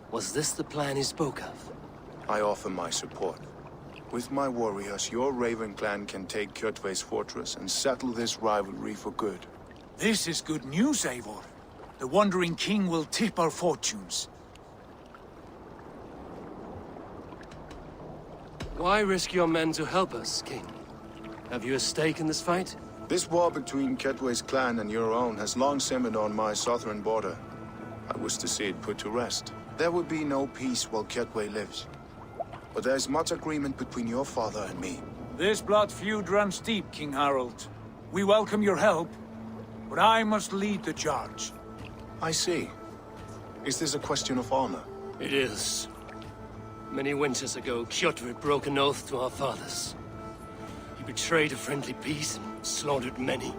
Was this the plan he spoke of? I offer my support. With my warriors, your Raven clan can take Kjotve's fortress and settle this rivalry for good. This is good news, Eivor. The Wandering King will tip our fortunes. Why risk your men to help us, King? Have you a stake in this fight? This war between Kjotve's clan and your own has long simmered on my southern border. I wish to see it put to rest. There would be no peace while Kjotve lives. But there's much agreement between your father and me. This blood feud runs deep, King Harold. We welcome your help, but I must lead the charge. I see. Is this a question of honor? It is. Many winters ago, Kjotve broke an oath to our fathers. He betrayed a friendly peace and slaughtered many.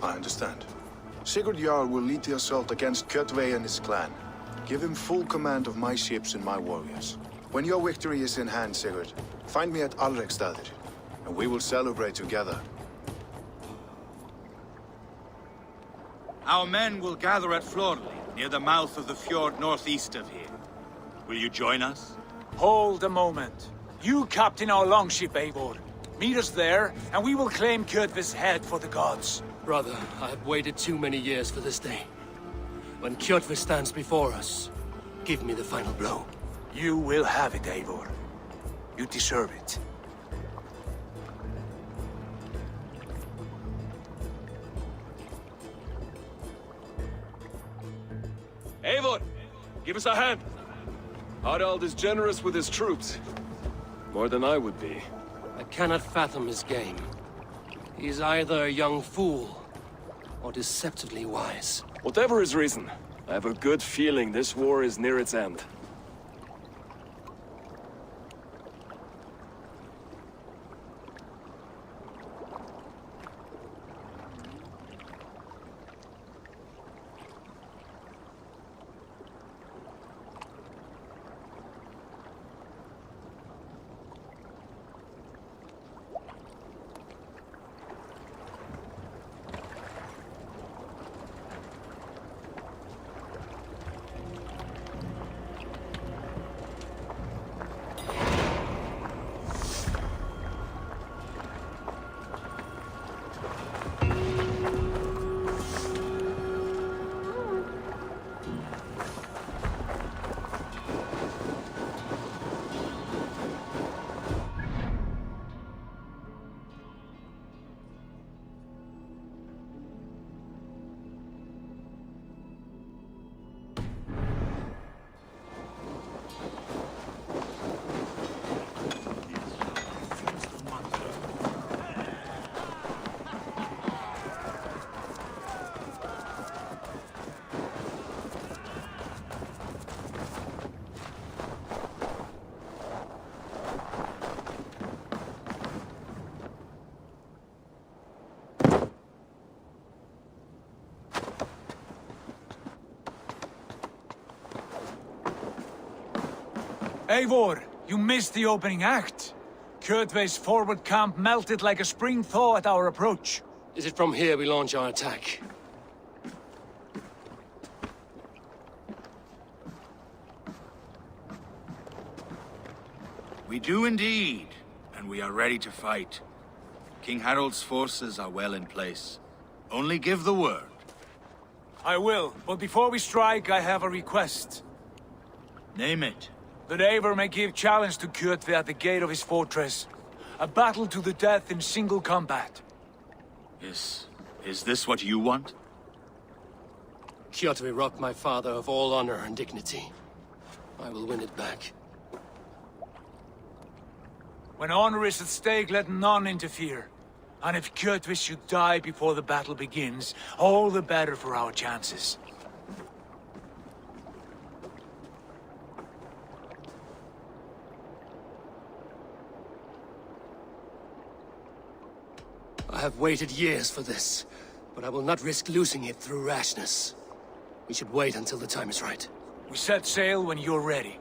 I understand. Sigurd Jarl will lead the assault against Kjotve and his clan. Give him full command of my ships and my warriors. When your victory is in hand, Sigurd, find me at Alrekstadir, and we will celebrate together. Our men will gather at Florli, near the mouth of the fjord northeast of here. Will you join us? Hold a moment. You captain our longship, Eivor. Meet us there, and we will claim Kjotve's head for the gods. Brother, I have waited too many years for this day. When Kjotve stands before us, give me the final blow. You will have it, Eivor. You deserve it. Eivor, give us a hand. Harald is generous with his troops. More than I would be. I cannot fathom his game. He's either a young fool, or deceptively wise. Whatever his reason, I have a good feeling this war is near its end. Eivor, you missed the opening act. Kjotve's forward camp melted like a spring thaw at our approach. Is it from here we launch our attack? We do indeed, and we are ready to fight. King Harald's forces are well in place. Only give the word. I will, but before we strike, I have a request. Name it. That Eivor may give challenge to Kjotve at the gate of his fortress. A battle to the death in single combat. Is this what you want? Kjotve robbed my father of all honor and dignity. I will win it back. When honor is at stake, let none interfere. And if Kjotve should die before the battle begins, all the better for our chances. I have waited years for this, but I will not risk losing it through rashness. We should wait until the time is right. We set sail when you're ready.